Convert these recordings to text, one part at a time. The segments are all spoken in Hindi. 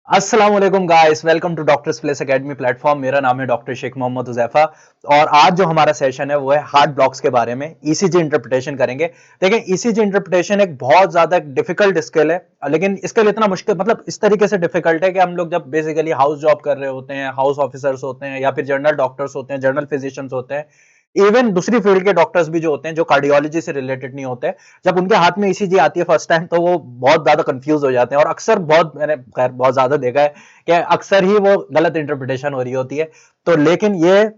अस्सलाम वालेकुम guys, welcome to doctors place academy platform. मेरा नाम है डॉक्टर शेख मोहम्मद हुज़ैफा और आज जो हमारा सेशन है वो है हार्ट ब्लॉक्स के बारे में। ईसीजी इंटरप्रिटेशन करेंगे। देखिए, ईसीजी इंटरप्रिटेशन एक बहुत ज्यादा डिफिकल्ट स्किल है, लेकिन इसके लिए इतना मुश्किल मतलब इस तरीके से डिफिकल्ट है कि हम लोग जब बेसिकली हाउस जॉब कर रहे होते हैं, हाउस ऑफिसर्स होते हैं या फिर जनरल डॉक्टर्स होते हैं, जनरल फिजिशियंस होते हैं, इवन दूसरी फील्ड के डॉक्टर्स भी जो होते हैं जो कार्डियोलॉजी से रिलेटेड नहीं होते, जब उनके हाथ में ईसीजी आती है फर्स्ट टाइम तो वो बहुत ज्यादा कंफ्यूज हो जाते हैं और अक्सर बहुत मैंने खैर बहुत ज्यादा देखा है कि अक्सर ही वो गलत इंटरप्रिटेशन हो रही होती है। तो लेकिन ये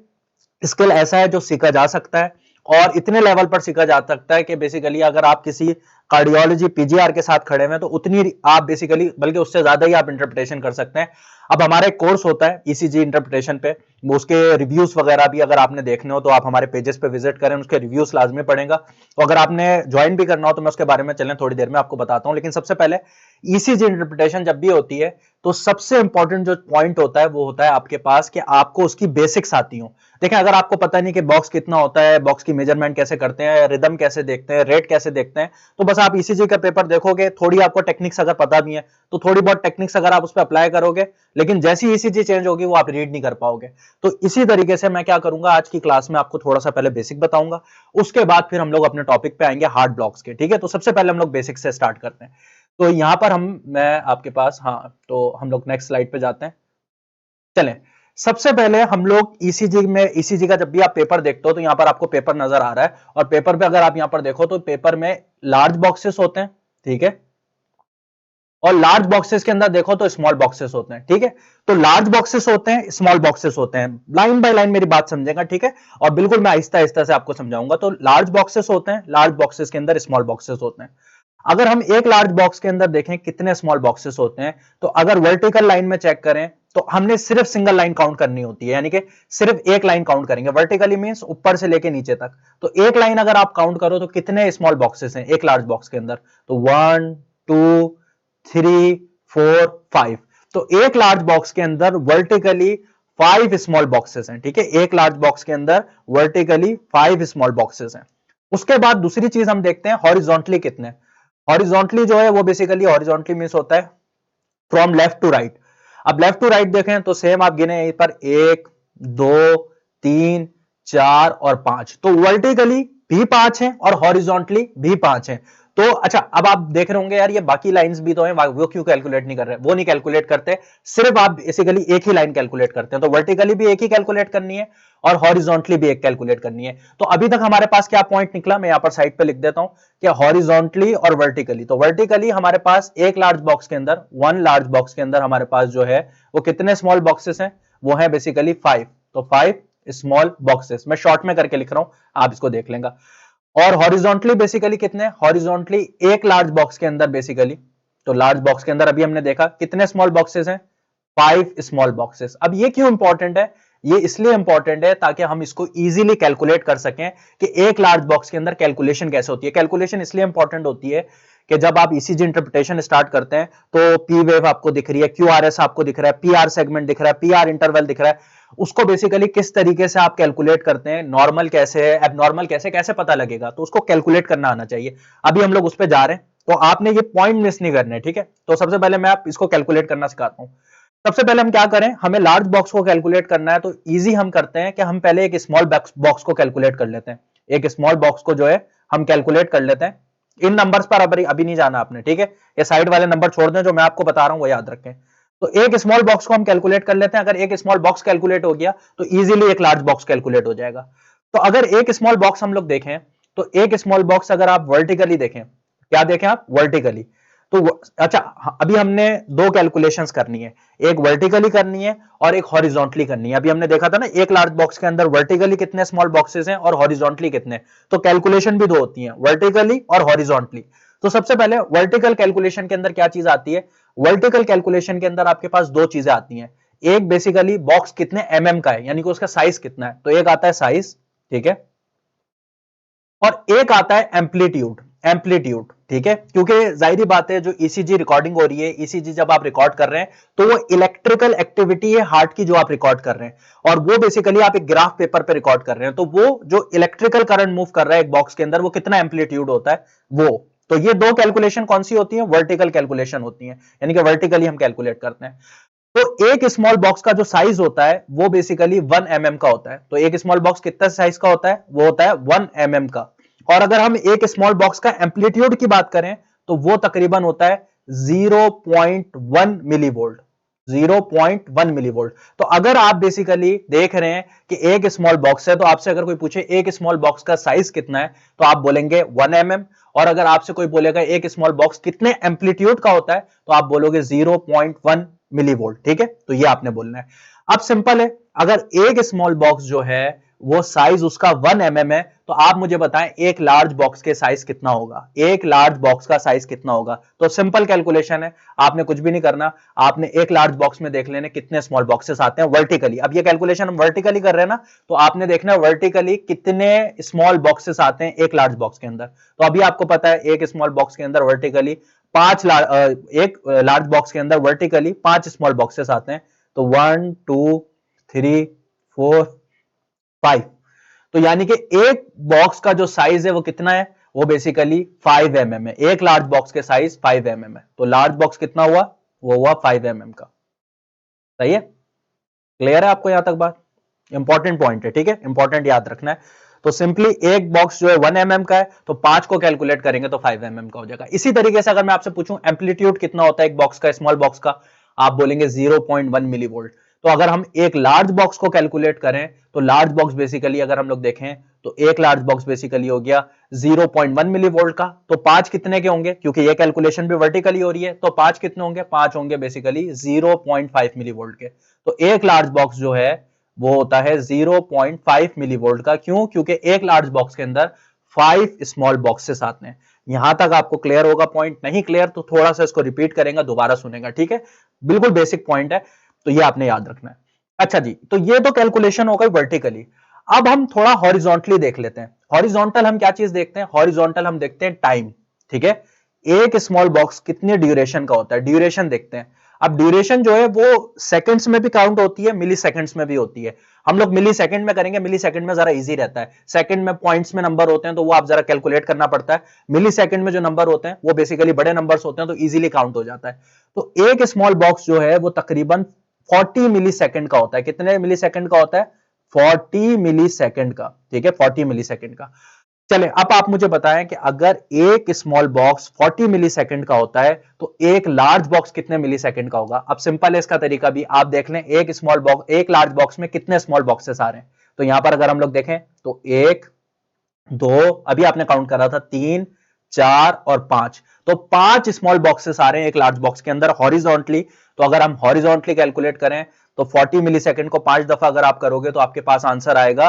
स्किल ऐसा है जो सीखा जा सकता है और इतने लेवल पर सीखा जा सकता है कि बेसिकली अगर आप किसी कार्डियोलॉजी पीजीआर के साथ खड़े हैं तो उतनी आप बेसिकली बल्कि उससे ज्यादा ही आप इंटरप्रिटेशन कर सकते हैं। अब हमारा एक कोर्स होता है ईसीजी इंटरप्रिटेशन पे, उसके रिव्यूज वगैरह भी अगर आपने देखने हो तो आप हमारे पेजेस पे विजिट करें, उसके रिव्यूज लाजमी पड़ेगा। तो अगर आपने ज्वाइन भी करना हो तो मैं उसके बारे में चलें थोड़ी देर में आपको बताता हूं, लेकिन सबसे पहले ईसीजी इंटरप्रिटेशन जब भी होती है तो सबसे इंपॉर्टेंट जो पॉइंट होता है वो होता है आपके पास कि आपको उसकी बेसिक्स आती हो। देखें, अगर आपको पता नहीं कि बॉक्स कितना होता है, बॉक्स की मेजरमेंट कैसे करते हैं, रिदम कैसे देखते हैं, रेट कैसे देखते हैं, तो बस आप ईसीजी का पेपर देखोगे, थोड़ी आपको टेक्निक्स अगर पता भी है तो थोड़ी बहुत टेक्निक्स अगर आप उस पर अप्लाई करोगे, लेकिन जैसी ईसीजी चेंज होगी वो आप रीड नहीं कर पाओगे। तो इसी तरीके से मैं क्या करूंगा, आज की क्लास में आपको थोड़ा सा पहले बेसिक बताऊंगा, उसके बाद फिर हम लोग अपने टॉपिक पे आएंगे हार्ट ब्लॉक्स के। ठीक है, तो सबसे पहले हम लोग बेसिक से स्टार्ट करते हैं। तो यहां पर मैं आपके पास, हाँ, तो हम लोग नेक्स्ट स्लाइड पे जाते हैं। चलें, सबसे पहले हम लोग ईसीजी का जब भी आप पेपर देखते हो तो यहां पर आपको पेपर नजर आ रहा है और पेपर पे अगर आप यहां पर देखो तो पेपर में लार्ज बॉक्सेस होते हैं। ठीक है, और लार्ज बॉक्सेस के अंदर देखो तो स्मॉल बॉक्सेस होते हैं। ठीक है, तो लार्ज बॉक्सेस होते हैं, स्मॉल बॉक्सेस होते हैं, लाइन बाय लाइन मेरी बात समझेगा। ठीक है, और बिल्कुल मैं आहिस्ता आहिस्ता से आपको समझाऊंगा। तो लार्ज बॉक्सेस होते हैं, लार्ज बॉक्सेस के अंदर स्मॉल बॉक्सेस होते हैं। अगर हम एक लार्ज बॉक्स के अंदर देखें कितने स्मॉल बॉक्सेस होते हैं, तो अगर वर्टिकल लाइन में चेक करें तो हमने सिर्फ सिंगल लाइन काउंट करनी होती है, यानी कि सिर्फ एक लाइन काउंट करेंगे। वर्टिकली मींस ऊपर से लेके नीचे तक। तो एक लाइन अगर आप काउंट करो तो कितने स्मॉल बॉक्सेस हैं एक लार्ज बॉक्स के अंदर, तो 1 2 3 4 5। तो एक लार्ज बॉक्स के अंदर वर्टिकली 5 स्मॉल बॉक्सेस हैं। ठीक है, एक लार्ज बॉक्स के अंदर वर्टिकली 5 स्मॉल बॉक्सेस हैं। उसके बाद दूसरी चीज हम देखते हैं हॉरिजॉन्टली कितने। हॉरिजॉन्टली जो है वो बेसिकली हॉरिजॉन्टली मींस होता है फ्रॉम लेफ्ट टू राइट। अब लेफ्ट टू राइट देखें तो सेम आप गिने यहीं पर 1 2 3 4 और 5। तो वर्टिकली भी 5 है और हॉरिजॉन्टली भी 5 है। तो अच्छा, अब आप देख रहे होंगे यार ये बाकी लाइंस भी तो हैं, वो क्यों कैलकुलेट नहीं कर रहे? वो नहीं कैलकुलेट करते, सिर्फ आप बेसिकली एक ही लाइन कैलकुलेट करते हैं। तो वर्टिकली भी एक ही कैलकुलेट करनी है और हॉरिजॉन्टली भी एक कैलकुलेट करनी है। तो अभी तक हमारे पास क्या पॉइंट निकला, मैं यहां पर साइड पे लिख देता हूं कि हॉरिजॉन्टली और वर्टिकली। तो वर्टिकली हमारे पास एक लार्ज बॉक्स के अंदर, वन लार्ज बॉक्स के अंदर हमारे पास जो है वो कितने स्मॉल बॉक्सेस हैं, वो है बेसिकली 5। तो 5 स्मॉल बॉक्सेस, मैं शॉर्ट में करके लिख रहा हूं, आप इसको देख लेंगे। और हॉरिजॉन्टली बेसिकली कितने, हॉरिजॉन्टली एक लार्ज बॉक्स के अंदर बेसिकली, तो लार्ज बॉक्स के अंदर अभी हमने देखा कितने स्मॉल बॉक्सेस हैं, 5 स्मॉल बॉक्सेस। अब ये क्यों इंपॉर्टेंट है? ये इसलिए इंपॉर्टेंट है ताकि हम इसको इजीली कैलकुलेट कर सकें कि एक लार्ज बॉक्स के अंदर कैलकुलेशन कैसे होती है। कैलकुलेशन इसलिए इंपॉर्टेंट होती है कि जब आप ईसीजी इंटरप्रिटेशन स्टार्ट करते हैं तो पी वेव आपको दिख रही है, क्यूआरएस आपको दिख रहा है, पीआर सेगमेंट दिख रहा है, पीआर इंटरवल दिख रहा है, उसको बेसिकली किस तरीके से आप कैलकुलेट करते हैं, नॉर्मल कैसे है, एबनॉर्मल कैसे, कैसे पता लगेगा, तो उसको कैलकुलेट करना आना चाहिए। अभी हम लोग उस पर जा रहे हैं, तो आपने ये पॉइंट मिस नहीं करने। ठीक है, तो सबसे पहले मैं आप इसको कैलकुलेट करना सिखाता हूं। सबसे पहले हम क्या करें, हमें लार्ज बॉक्स को कैलकुलेट करना है, तो इजी हम करते हैं कि हम पहले एक स्मॉल बॉक्स को कैलकुलेट कर लेते हैं। एक स्मॉल बॉक्स को जो है हम कैलकुलेट कर लेते हैं। इन नंबर्स पर अभी नहीं जाना आपने। ठीक है, ये साइड वाले नंबर छोड़ दें, जो मैं आपको बता रहा हूं वो याद रखें। तो एक स्मॉल बॉक्स को हम कैलकुलेट कर लेते हैं। अगर एक स्मॉल बॉक्स कैलकुलेट हो गया तो इजीली एक लार्ज बॉक्स कैलकुलेट हो जाएगा। तो अगर एक स्मॉल बॉक्स हम लोग देखें, तो एक स्मॉल बॉक्स अगर आप वर्टिकली देखें, क्या देखें आप, वर्टिकली, तो अच्छा, अभी हमने दो कैलकुलेशंस करनी है, एक वर्टिकली करनी है और एक हॉरिजॉन्टली करनी है। अभी हमने देखा था ना, एक लार्ज बॉक्स के अंदर वर्टिकली कितने स्मॉल बॉक्सेस हैं और हॉरिजॉन्टली कितने, तो कैलकुलेशन भी दो होती है, वर्टिकली और हॉरिजॉन्टली। तो सबसे पहले वर्टिकल कैलकुलेशन के अंदर क्या चीज आती है, वर्टिकल कैलकुलेशन के अंदर आपके पास दो चीजें आती हैं। एक बेसिकली बॉक्स कितने एमएम का है, यानी कि उसका साइज कितना है, तो एक आता है साइज, ठीक है, और एक आता है एम्पलीट्यूड। एम्पलीट्यूड, ठीक है, क्योंकि जाहिर बात है जो ईसीजी रिकॉर्डिंग हो रही है, ईसीजी जब आप रिकॉर्ड कर रहे हैं तो वो इलेक्ट्रिकल एक्टिविटी है हार्ट की जो आप रिकॉर्ड कर रहे हैं, और वो बेसिकली आप एक ग्राफ पेपर पे रिकॉर्ड कर रहे हैं। तो वो जो इलेक्ट्रिकल करंट मूव कर रहा है एक बॉक्स के अंदर, वो कितना एम्पलीट्यूड होता है, वो तो ये दो कैलकुलेशन कौन सी होती है? वर्टिकल कैलकुलेशन होती है, यानी कि वर्टिकली हम कैलकुलेट करते हैं। तो एक स्मॉल बॉक्स का जो साइज होता है वो बेसिकली 1 mm का होता है। तो एक स्मॉल बॉक्स कितना साइज का होता है? वो होता है 1 mm का। और अगर हम एक स्मॉल बॉक्स का एम्पलीट्यूड की बात करें तो वो तकरीबन होता है 0.1 मिलीवोल्ट। 0.1 मिलीवोल्ट। तो अगर आप बेसिकली देख रहे हैं कि एक स्मॉल बॉक्स है, तो आपसे अगर कोई पूछे एक स्मॉल बॉक्स का साइज कितना है, तो आप बोलेंगे 1 mm। और अगर आपसे कोई बोलेगा एक स्मॉल बॉक्स कितने एम्पलीट्यूड का होता है, तो आप बोलोगे 0.1 मिलीवोल्ट। ठीक है, तो ये आपने बोलना है। अब सिंपल है, अगर एक स्मॉल बॉक्स जो है वो साइज उसका 1 mm है, तो आप मुझे बताएं एक लार्ज बॉक्स के साइज कितना होगा? एक लार्ज बॉक्स का साइज कितना होगा? तो सिंपल कैलकुलेशन है, आपने कुछ भी नहीं करना, आपने एक लार्ज बॉक्स में देख लेने कितने स्मॉल बॉक्सेस आते हैं वर्टिकली। अब ये कैलकुलेशन हम वर्टिकली कर रहे हैं ना, तो आपने देखना है वर्टिकली कितने स्मॉल बॉक्सेस आते हैं एक लार्ज बॉक्स के अंदर। तो अभी आपको पता है एक स्मॉल बॉक्स के अंदर वर्टिकली एक लार्ज बॉक्स के अंदर वर्टिकली 5 स्मॉल बॉक्सेस आते हैं। तो 1 2 3 4 5। तो यानी कि एक बॉक्स का जो साइज है वो कितना है? वो बेसिकली 5 mm है। एक लार्ज बॉक्स के साइज 5 mm है। तो लार्ज बॉक्स कितना हुआ? वो हुआ 5 mm का। सही है? क्लियर है आपको यहां तक बात? इंपॉर्टेंट पॉइंट है, ठीक है, इंपॉर्टेंट याद रखना है। तो सिंपली एक बॉक्स जो है 1 mm का है, तो 5 को कैलकुलेट करेंगे तो 5 mm का हो जाएगा। इसी तरीके से अगर मैं आपसे पूछूं एम्पलीट्यूड कितना होता है एक बॉक्स का, स्मॉल बॉक्स का, आप बोलेंगे 0.1 मिलीवोल्ट। तो अगर हम एक लार्ज बॉक्स को कैलकुलेट करें तो लार्ज बॉक्स बेसिकली अगर हम लोग देखें तो एक लार्ज बॉक्स बेसिकली हो गया 0.1 मिलीवोल्ट का। तो 5 कितने के होंगे? क्योंकि ये कैलकुलेशन भी वर्टिकली हो रही है, तो 5 कितने होंगे? 5 होंगे बेसिकली 0.5 मिलीवोल्ट के। तो एक लार्ज बॉक्स जो है वो होता है 0.5 मिलीवोल्ट का। क्यों? क्योंकि एक लार्ज बॉक्स के अंदर 5 स्मॉल बॉक्सेस आते हैं। यहां तक आपको क्लियर होगा पॉइंट? नहीं क्लियर तो थोड़ा सा इसको रिपीट करेंगे, दोबारा सुनेगा, ठीक है? बिल्कुल बेसिक पॉइंट है, तो ये आपने याद रखना है। अच्छा जी, तो ये तो कैलकुलेशन हो गई वर्टिकली। अब हम थोड़ा हॉरिजॉन्टली देख लेते हैं। हॉरिजॉन्टल हम क्या चीज देखते हैं? हॉरिजॉन्टल हम देखते हैं टाइम। ठीक है, एक स्मॉल बॉक्स कितने ड्यूरेशन का होता है, ड्यूरेशन देखते हैं। अब ड्यूरेशन जो है वो सेकंड्स में भी काउंट होती है, मिली सेकंड्स में भी होती है। हम लोग मिली सेकंड में करेंगे, मिली सेकंड में जरा इजी रहता है। सेकंड में पॉइंट्स में नंबर होते हैं तो वो आप जरा कैलकुलेट करना पड़ता है। मिली सेकंड में जो नंबर होते हैं वो बेसिकली बड़े नंबर्स होते हैं, तो इजीली काउंट हो जाता है। तो एक स्मॉल बॉक्स जो है वो तकरीबन 40 मिली सेकंड का होता है। कितने मिली सेकंड का होता है? 40 मिली सेकंड का। ठीक है, 40 मिली सेकंड का। चले, अब आप मुझे बताएं कि अगर एक स्मॉल बॉक्स 40 मिली सेकंड का होता है तो एक लार्ज बॉक्स कितने मिली सेकंड का होगा? अब सिंपल है इसका तरीका भी, आप देख लें एक स्मॉल बॉक्स, एक लार्ज बॉक्स में कितने स्मॉल बॉक्सेस आ रहे हैं। तो यहां पर अगर हम लोग देखें तो 1 2, अभी आपने काउंट करा था 3 4 और 5। तो 5 स्मॉल बॉक्सेस आ रहे हैं एक लार्ज बॉक्स के अंदर हॉरिजॉन्टली। तो अगर हम हॉरिजॉन्टली कैलकुलेट करें तो 40 मिली सेकंड को 5 दफा अगर आप करोगे तो आपके पास आंसर आएगा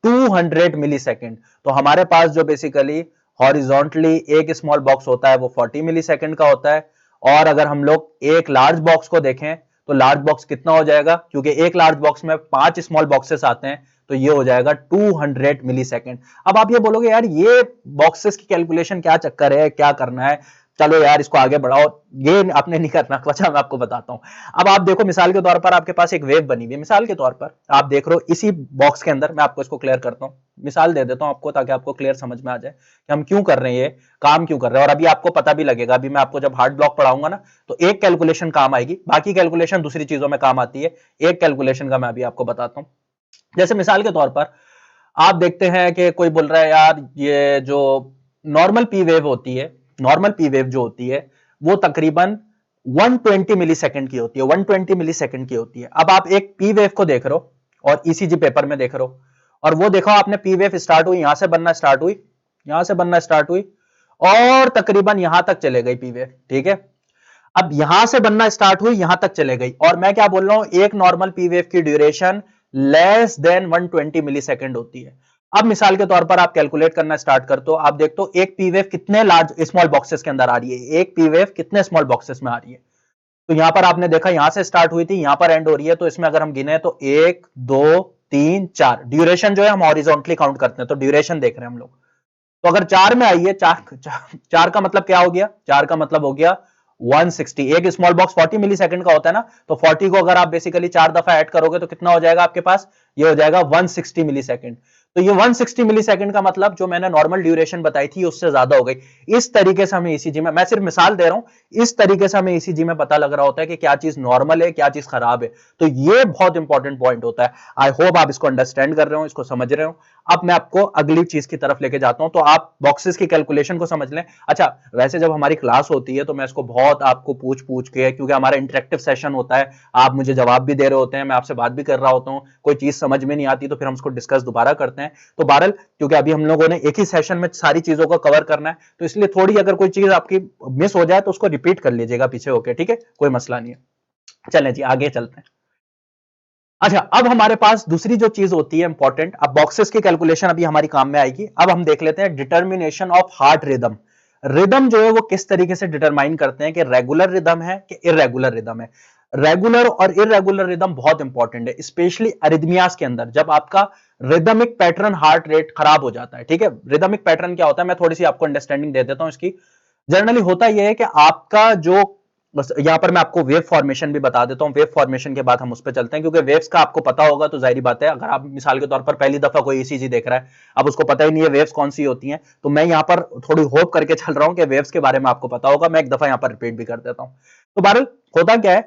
200 मिली सेकंड। तो हमारे पास जो बेसिकली हॉरिजॉन्टली एक स्मॉल बॉक्स होता है वो 40 मिली सेकंड का होता है। और अगर हम लोग एक लार्ज बॉक्स को देखें तो लार्ज बॉक्स कितना हो जाएगा? क्योंकि एक लार्ज बॉक्स में 5 स्मॉल बॉक्सेस आते हैं, तो ये हो जाएगा 200 मिली सेकंड। अब आप ये बोलोगे यार ये बॉक्सेस की कैलकुलेशन क्या चक्कर है, क्या करना है? चलो यार इसको आगे बढ़ाओ, ये आपने नहीं करना। अच्छा मैं आपको बताता हूं। अब आप देखो मिसाल के तौर पर आपके पास एक वेव बनी हुई है, मिसाल के तौर पर आप देख रहे हो इसी बॉक्स के अंदर, मैं आपको इसको क्लियर करता हूं, मिसाल दे देता हूं आपको ताकि आपको क्लियर समझ में आ जाए कि हम क्यों कर रहे हैं, ये काम क्यों कर रहे हैं। और अभी आपको पता भी लगेगा, अभी मैं आपको जब हार्ड ब्लॉक पढ़ाऊंगा ना तो एक कैलकुलेशन काम आएगी, बाकी कैलकुलेशन दूसरी चीजों में काम आती है। एक कैलकुलेशन का मैं अभी आपको बताता हूं। जैसे मिसाल के तौर पर आप देखते हैं कि कोई बोल रहा है यार ये जो नॉर्मल पी वेव होती है, नॉर्मल पी वेव जो होती है वो तकरीबन 120 मिली सेकंड की होती है, 120 मिली सेकंड की होती है। अब आप एक पी वेव को देख रहे हो और ईसीजी पेपर में देख रहे हो, और वो देखो आपने पी वेव स्टार्ट हुई, यहां से बनना स्टार्ट हुई, यहां से बनना स्टार्ट हुई और तकरीबन यहां तक चले गई पी वेव। ठीक है, अब यहां से बनना स्टार्ट हुई, यहां तक चले गई, और मैं क्या बोल रहा हूं, एक नॉर्मल पी वेव की ड्यूरेशन लेस देन 120 मिली सेकेंड होती है। अब मिसाल के तौर पर आप कैलकुलेट करना स्टार्ट कर दो, आप देखते हो एक पी वेव कितने लार्ज स्मॉल बॉक्सेस के अंदर आ रही है, एक पी वेव कितने स्मॉल बॉक्सेस में आ रही है। तो यहां पर आपने देखा यहां से स्टार्ट हुई थी, यहां पर एंड हो रही है, तो इसमें अगर हम गिने तो 1 2 3 4, ड्यूरेशन जो है हम हॉरिजॉन्टली काउंट करते हैं, तो ड्यूरेशन देख रहे हैं हम लोग। तो अगर 4 में आई है, चार का मतलब क्या हो गया? 4 का मतलब हो गया 160। एक स्मॉल बॉक्स 40 मिली सेकंड का होता है ना, तो 40 को अगर आप बेसिकली 4 दफा ऐड करोगे तो कितना हो जाएगा आपके पास? ये हो जाएगा 160 मिली सेकंड। तो ये 160 मिली सेकंड का मतलब जो मैंने नॉर्मल ड्यूरेशन बताई थी उससे ज्यादा हो गई। इस तरीके से हमें ईसीजी में, मैं सिर्फ मिसाल दे रहा हूं, इस तरीके से हमें ईसीजी में पता लग रहा होता है कि क्या चीज नॉर्मल है, क्या चीज खराब है। तो ये बहुत इंपॉर्टेंट पॉइंट होता है। आई होप आप इसको अंडरस्टैंड कर रहे हो, इसको समझ रहे हो। अब मैं आपको अगली चीज की तरफ लेके जाता हूं, तो आप बॉक्सेस की कैलकुलेशन को समझ लें। अच्छा, वैसे जब हमारी क्लास होती है तो मैं इसको बहुत आपको पूछ पूछ के, क्योंकि हमारा इंटरेक्टिव सेशन होता है, आप मुझे जवाब भी दे रहे होते हैं, मैं आपसे बात भी कर रहा होता हूं, कोई चीज समझ में नहीं आती तो फिर हम उसको डिस्कस दोबारा करते हैं। तो बहरहाल, क्योंकि अभी हम लोगों ने एक ही सेशन में सारी चीजों को कवर करना है, तो इसलिए थोड़ी अगर कोई चीज आपकी मिस हो जाए तो उसको रिपीट कर लीजिएगा पीछे होके, ठीक है, कोई मसला नहीं है। चलें जी, आगे चलते हैं। अच्छा, अब हमारे पास दूसरी जो चीज होती है इंपॉर्टेंट, अब बॉक्सेस की कैलकुलेशन अभी हमारी काम में आएगी। अब हम देख लेते हैं determination of heart rhythm. Rhythm जो है वो किस तरीके से डिटरमाइन करते हैं कि रेगुलर रिदम है कि इरेगुलर रिदम है। रेगुलर और इरेगुलर रिदम बहुत इंपॉर्टेंट है, स्पेशली अरिदमियास के अंदर, जब आपका रिदमिक पैटर्न, हार्ट रेट खराब हो जाता है। ठीक है, रिदमिक पैटर्न क्या होता है, मैं थोड़ी सी आपको अंडरस्टैंडिंग दे देता हूं इसकी। जनरली होता यह है कि आपका जो, बस यहां पर मैं आपको वेव फॉर्मेशन भी बता देता हूं, वेव फॉर्मेशन के बाद हम उस पर चलते हैं, क्योंकि वेव्स का आपको पता होगा तो जाहिर बात है, अगर आप मिसाल के तौर पर पहली दफा कोई ईसीजी देख रहा है, अब उसको पता ही नहीं है वेव्स कौन सी होती हैं, तो मैं यहां पर थोड़ी होप करके चल रहा हूं कि वेव्स के बारे में आपको पता होगा। मैं एक दफा यहां पर रिपीट भी कर देता हूं। तो बहरहाल होता क्या है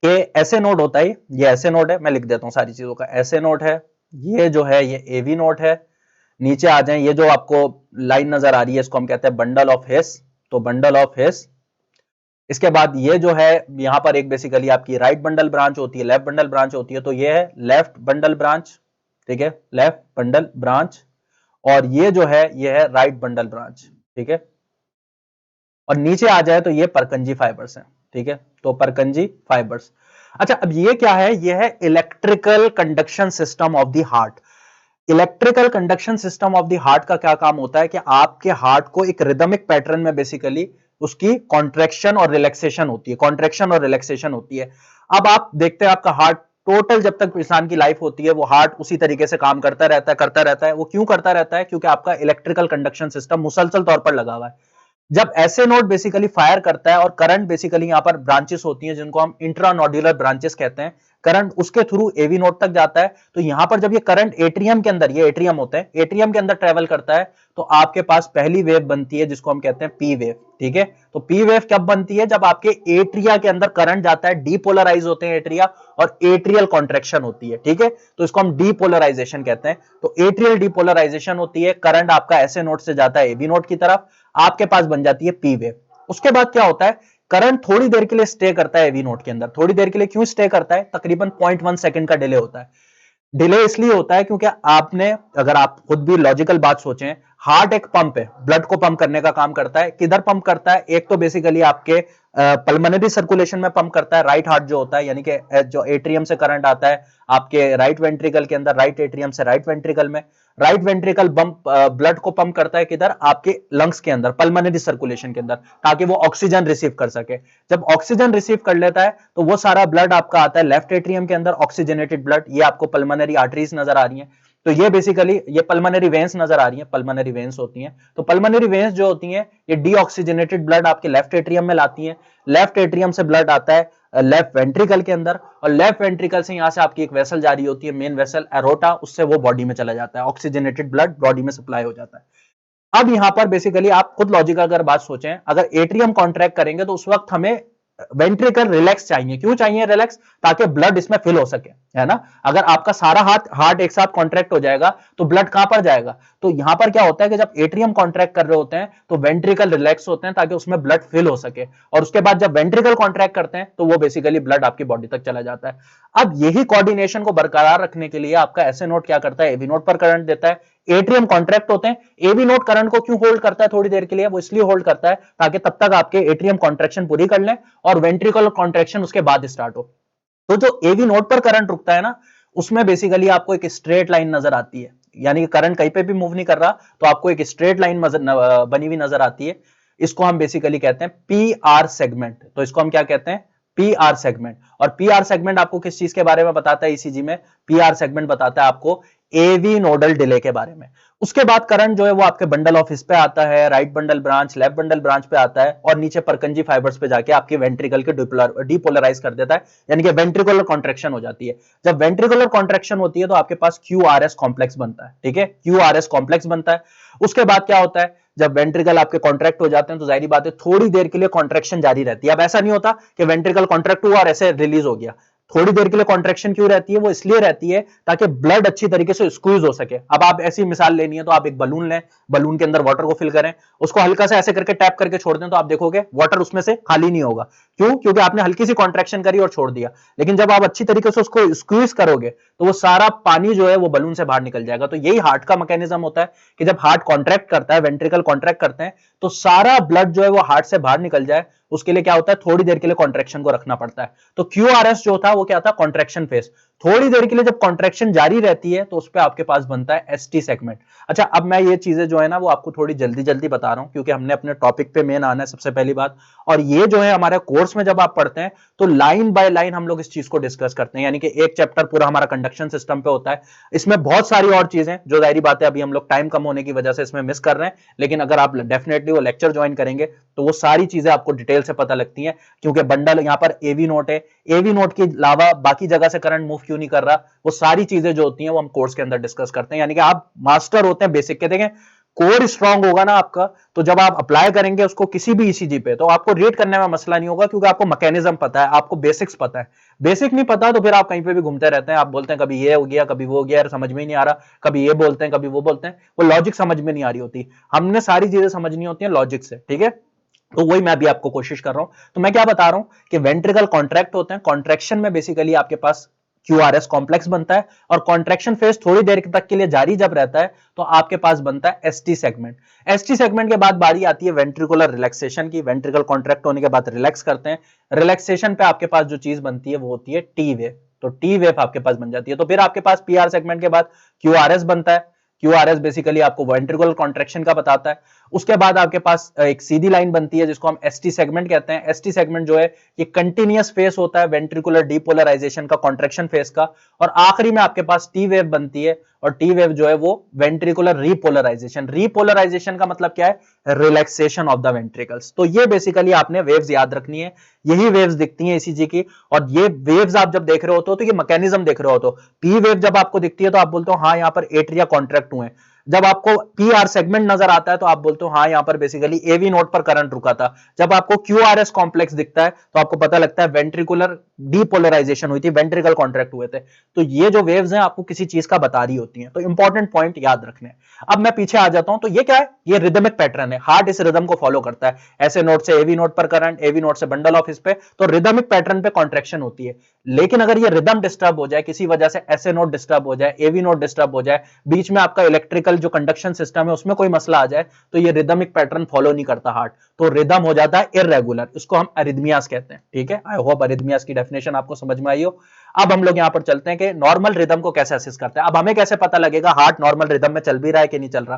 कि ऐसे नोड होता है, ये ऐसे नोड है, मैं लिख देता हूं सारी चीजों का, ऐसे नोड है, ये जो है ये एवी नोड है। नीचे आ जाए, ये जो आपको लाइन नजर आ रही है इसको हम कहते हैं बंडल ऑफ हिस, तो बंडल ऑफ हिस। इसके बाद ये जो है यहां पर एक बेसिकली आपकी राइट बंडल ब्रांच होती है, लेफ्ट बंडल ब्रांच होती है, तो ये है लेफ्ट बंडल ब्रांच। ठीक है, लेफ्ट बंडल ब्रांच। और ये जो है ये है राइट बंडल ब्रांच। ठीक है, और नीचे आ जाए तो ये परकंजी फाइबर्स हैं। ठीक है, तो परकंजी फाइबर्स। अच्छा, अब ये क्या है, ये है electrical conduction system of the heart. Electrical conduction system of the heart का क्या काम होता है कि आपके हार्ट को एक रिदमिक पैटर्न में बेसिकली उसकी कॉन्ट्रैक्शन और रिलैक्सेशन होती है, कॉन्ट्रैक्शन और रिलैक्सेशन होती है। अब आप देखते हैं आपका हार्ट टोटल जब तक इंसान की लाइफ होती है वो हार्ट उसी तरीके से काम करता रहता है, करता रहता है। वो क्यों करता रहता है, क्योंकि आपका इलेक्ट्रिकल कंडक्शन सिस्टम मुसलसल तौर पर लगा हुआ है। जब ऐसे नोड बेसिकली फायर करता है और करंट बेसिकली यहां पर ब्रांचेस होती हैं जिनको हम इंट्रानोड्यूलर ब्रांचेस कहते हैं, करंट उसके थ्रू एवी नोड तक जाता है। तो यहां पर जब ये करंट एट्रियम के अंदर, ये एट्रियम होता है, एट्रियम के अंदर ट्रेवल करता है, तो आपके पास पहली वेव बनती है जिसको हम कहते हैं पी वेव। ठीक है, तो पी वेव कब बनती है, जब आपके एट्रिया के अंदर करंट जाता है, डीपोलराइज होते हैं एट्रिया और एट्रियल कॉन्ट्रेक्शन होती है। ठीक है, तो इसको हम डीपोलराइजेशन कहते हैं। तो एट्रियल डीपोलराइजेशन होती है, करंट आपका ऐसे नोड से जाता है एवी नोड की तरफ, आपके पास बन जाती है पी वेव। उसके बाद क्या होता है, करंट थोड़ी देर के लिए स्टे करता है एवी नोड के अंदर। थोड़ी देर के लिए क्यों स्टे करता है, तकरीबन 0.1 सेकंड का डिले होता है। डिले इसलिए होता है क्योंकि आपने, अगर आप खुद भी लॉजिकल बात सोचें, हार्ट एक पंप है, ब्लड को पंप करने का काम करता है। किधर पंप करता है, एक तो बेसिकली आपके पल्मोनरी सर्कुलेशन में पंप करता है, राइट हार्ट जो होता है, यानी कि जो एट्रियम से करंट आता है आपके राइट वेंट्रिकल के अंदर, राइट एट्रियम से राइट वेंट्रिकल में, राइट वेंट्रिकल बम्प ब्लड को पंप करता है किधर, आपके लंग्स के अंदर, पल्मोनरी सर्कुलेशन के अंदर, ताकि वो ऑक्सीजन रिसीव कर सके। जब ऑक्सीजन रिसीव कर लेता है तो वो सारा ब्लड आपका आता है लेफ्ट एट्रियम के अंदर, ऑक्सीजनेटेड ब्लड। ये आपको पल्मोनरी आर्टरीज नजर आ रही हैं, तो ये बेसिकली ये पल्मोनरी वेन्स नजर आ रही हैं, पल्मोनरी वेन्स होती हैं। तो पल्मोनरी वेन्स जो होती हैं ये डीऑक्सीजनेटेड ब्लड आपके लेफ्ट एट्रियम में लाती हैं। लेफ्ट एट्रियम से ब्लड आता है लेफ्ट वेंट्रिकल के अंदर, और लेफ्ट वेंट्रिकल से यहां से आपकी एक वेसल जारी होती है, मेन वेसल एरोटा, उससे वो बॉडी में चला जाता है, ऑक्सीजनेटेड ब्लड बॉडी में सप्लाई हो जाता है। अब यहां पर बेसिकली आप खुद लॉजिकल अगर बात सोचें, अगर एट्रियम कॉन्ट्रैक्ट करेंगे तो उस वक्त हमें वेंट्रिकल रिलैक्स चाहिए। क्यों चाहिए रिलैक्स, ताकि ब्लड इसमें फिल हो सके, है ना। अगर आपका सारा हार्ट एक साथ कॉन्ट्रैक्ट हो जाएगा तो ब्लड कहां पर जाएगा। तो यहां पर क्या होता है कि जब एट्रियम कॉन्ट्रैक्ट कर रहे होते हैं तो वेंट्रिकल रिलैक्स होते हैं ताकि उसमें ब्लड फिल हो सके, और उसके बाद जब वेंट्रिकल कॉन्ट्रैक्ट करते हैं तो वो बेसिकली ब्लड आपकी बॉडी तक चला जाता है। अब यही कोऑर्डिनेशन को बरकरार रखने के लिए आपका एसए नोड क्या करता है, एवी नोड पर करंट देता है। एट्रियम कॉन्ट्रैक्ट होते हैं, एवी नोड करंट को क्यों होल्ड करता है थोड़ी देर के लिए, वो इसलिए होल्ड करता है ताकि तब तक आपके एट्रियम कॉन्ट्रैक्शन पूरी कर लें और वेंट्रिकुलर कॉन्ट्रैक्शन उसके बाद स्टार्ट हो। तो जो एवी नोड पर करंट रुकता है ना, उसमें बेसिकली आपको एक स्ट्रेट लाइन नजर आती है, यानी कि करंट कहीं पे भी मूव नहीं कर रहा, तो आपको एक स्ट्रेट लाइन बनी हुई नजर आती है। इसको हम बेसिकली कहते हैं पी आर सेगमेंट। तो इसको हम क्या कहते हैं, पी आर सेगमेंट। और पी आर सेगमेंट आपको किस चीज के बारे में बताता है ईसीजी में, पी आर सेगमेंट बताता है आपको एवी नोडल डिले के बारे में। उसके बाद करंट जो है वो आपके बंडल ऑफ हिस पे आता है, right bundle branch, left bundle branch पे आता है और नीचे परकंजी फाइबर्स पे जाके आपके वेंट्रिकल के डिपोलराइज कर देता है, यानी कि वेंट्रिकुलर कॉन्ट्रैक्शन हो जाती है। जब वेंट्रिकुलर कॉन्ट्रैक्शन होती है तो आपके पास क्यूआरएस कॉम्प्लेक्स बनता है, ठीक है, क्यूआरएस कॉम्प्लेक्स बनता है। उसके बाद क्या होता है, जब वेंट्रिकल आपके कॉन्ट्रैक्ट हो जाते हैं तो जाहिर बात है थोड़ी देर के लिए कॉन्ट्रैक्शन जारी रहती है। अब ऐसा नहीं होता कि वेंट्रिकल कॉन्ट्रैक्ट हुआ और ऐसे रिलीज हो गया, थोड़ी देर के लिए कॉन्ट्रैक्शन क्यों रहती है, वो इसलिए रहती है ताकि ब्लड अच्छी तरीके से स्क्वीज हो सके। अब आप ऐसी मिसाल लेनी है तो आप एक बलून लें, बलून के अंदर वाटर को फिल करें, उसको हल्का से ऐसे करके टैप करके छोड़ दें तो आप देखोगे वाटर उसमें से खाली नहीं होगा। क्यों? क्योंकि आपने हल्की सी कॉन्ट्रैक्शन करी और छोड़ दिया। लेकिन जब आप अच्छी तरीके से उसको स्क्वीज करोगे तो वो सारा पानी जो है वो बलून से बाहर निकल जाएगा। तो यही हार्ट का मैकेनिज्म होता है कि जब हार्ट कॉन्ट्रैक्ट करता है, वेंट्रिकल कॉन्ट्रैक्ट करते हैं तो सारा ब्लड जो है वो हार्ट से बाहर निकल जाए, उसके लिए क्या होता है, थोड़ी देर के लिए कॉन्ट्रैक्शन को रखना पड़ता है। तो क्यूआरएस जो था वो क्या था, कॉन्ट्रैक्शन फेज। थोड़ी देर के लिए जब कॉन्ट्रैक्शन जारी रहती है तो उस पर आपके पास बनता है एसटी सेगमेंट। अच्छा, अब मैं ये चीजें जो है ना वो आपको थोड़ी जल्दी जल्दी बता रहा हूं क्योंकि हमने अपने टॉपिक पे मेन आना है सबसे पहली बात। और ये जो है हमारे कोर्स में जब आप पढ़ते हैं तो लाइन बाय लाइन हम लोग इस चीज को डिस्कस करते हैं, यानी कि एक चैप्टर पूरा हमारा कंडक्शन सिस्टम पे होता है। इसमें बहुत सारी और चीजें जो जाहिर बात है अभी हम लोग टाइम कम होने की वजह से इसमें मिस कर रहे हैं, लेकिन अगर आप डेफिनेटली वो लेक्चर ज्वाइन करेंगे तो वो सारी चीजें आपको डिटेल से पता लगती हैं। क्योंकि बंडल यहां पर एवी नोट है, एवी नोट के अलावा बाकी जगह से करंट मूव क्यों नहीं कर रहा, वो सारी चीजें जो होती हैं वो हम कोर्स के अंदर डिस्कस करते हैं। यानी कि आप मास्टर होते हैं बेसिक के। देखें, कोर स्ट्रांग होगा ना आपका तो जब आप अप्लाई करेंगे उसको किसी भी ईसीजी पे तो आपको रीड करने में मसला नहीं होगा, क्योंकि आपको मैकेनिज्म पता है, आपको बेसिक्स पता है। बेसिक नहीं पता तो फिर आप कहीं पे भी घूमते रहते हैं, आप बोलते हैं कभी ये हो गया कभी वो हो गया, यार समझ में ही नहीं आ रहा, कभी ये बोलते हैं कभी वो बोलते हैं, वो लॉजिक समझ में नहीं आ रही होती। हमने सारी चीजें समझनी होती है लॉजिक से, ठीक है। तो वही मैं भी आपको कोशिश कर रहा हूं। तो मैं क्या बता रहा हूं कि वेंट्रिकल कॉन्ट्रैक्ट होते हैं, कॉन्ट्रैक्शन में बेसिकली आपके पास क्यूआरएस कॉम्प्लेक्स बनता है और कॉन्ट्रैक्शन फेज थोड़ी देर तक के लिए जारी जब रहता है तो आपके पास बनता है एसटी सेगमेंट। एसटी सेगमेंट के बाद बारी आती है वेंट्रिकुलर रिलैक्सेशन की। वेंट्रिकल कॉन्ट्रैक्ट होने के बाद रिलैक्स करते हैं, रिलैक्सेशन पे आपके पास जो चीज बनती है वो होती है टी वेव। तो टी वेव आपके पास बन जाती है। तो फिर आपके पास पीआर सेगमेंट के बाद क्यूआरएस बनता है। क्यूआरएस बेसिकली आपको वेंट्रिकुलर कॉन्ट्रैक्शन का बताता है। उसके बाद आपके पास एक सीधी लाइन बनती है जिसको हम एसटी सेगमेंट कहते हैं। एसटी सेगमेंट जो है ये कंटिन्यूअस फेस होता है वेंट्रिकुलर डीपोलराइजेशन का, कॉन्ट्रैक्शन फेस का। और आखिरी में आपके पास टी वेव बनती है और टी वेव जो है वो वेंट्रिकुलर रीपोलराइजेशन। रीपोलराइजेशन का मतलब क्या है, रिलैक्सेशन ऑफ द वेंट्रिकल्स। तो ये बेसिकली आपने वेव्स याद रखनी है, यही वेव्स दिखती हैं ईसीजी की। और ये वेव्स आप जब देख रहे हो तो ये मैकेनिज्म देख रहे हो तो पी वेव जब आपको दिखती है तो आप बोलते हो हाँ यहां पर एट्रिया कॉन्ट्रैक्ट हुए। जब आपको पी आर सेगमेंट नजर आता है तो आप बोलते हो हाँ यहां पर बेसिकली एवी नोड पर करंट रुका था। जब आपको क्यू आर एस कॉम्प्लेक्स दिखता है तो आपको पता लगता है वेंट्रिकुलर डीपोलराइजेशन हुई थी, वेंट्रिकल कॉन्ट्रैक्ट हुए थे। तो ये जो वेव्स हैं आपको किसी चीज का बता रही होती हैं, तो इंपॉर्टेंट पॉइंट याद रखने। अब मैं पीछे आ जाता हूं, तो ये क्या है, ये रिदमिक पैटर्न है। हार्ट इस रिदम को फॉलो करता है, ऐसे नोड से एवी नोड पर करंट, एवी नोड से बंडल ऑफ इस पे, तो रिदमिक पैटर्न पे कॉन्ट्रैक्शन होती है। लेकिन अगर ये रिदम डिस्टर्ब हो जाए किसी वजह से, ऐसे नोड डिस्टर्ब हो जाए, एवी नोड डिस्टर्ब हो जाए, बीच में आपका इलेक्ट्रिकल जो कंडक्शन सिस्टम है उसमें कोई मसला आ जाए, तो ये रिदमिक पैटर्न फॉलो नहीं करता हार्ट, तो रिदम हो जाता है इररेगुलर। इसको हम अरिथमियास कहते हैं, ठीक है। आई होप अरिथमियास की डेफिनेशन आपको समझ में आई हो। अब हम लोग यहां पर चलते हैं कि नॉर्मल रिदम को कैसे असेस करते हैं। अब हमें कैसे पता लगेगा हार्ट नॉर्मल रिदम में चल भी रहा है कि नहीं चल रहा।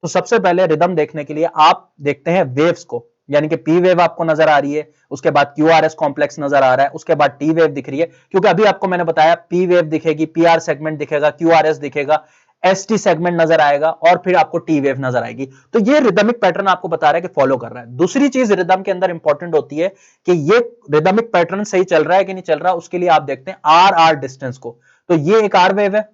तो सबसे पहले रिदम देखने के लिए आप देखते हैं वेव्स को, यानी कि पी वेव आपको नजर आ रही है, उसके बाद क्यूआरएस कॉम्प्लेक्स नजर आ रहा है, उसके बाद टी वेव दिख रही है। क्योंकि अभी आपको मैंने बताया पी वेव दिखेगी, पीआर सेगमेंट दिखेगा, क्यूआरएस दिखेगा, एसटी सेगमेंट नजर आएगा और फिर आपको टी वेव नजर आएगी। तो ये रिदमिक पैटर्न आपको बता रहा है कि फॉलो कर रहा है। दूसरी चीज रिदम के अंदर इंपॉर्टेंट होती है कि ये रिदमिक पैटर्न सही चल रहा है कि नहीं चल रहा, उसके लिए आप देखते हैं आर आर डिस्टेंस को। तो ये एक आर वेव है,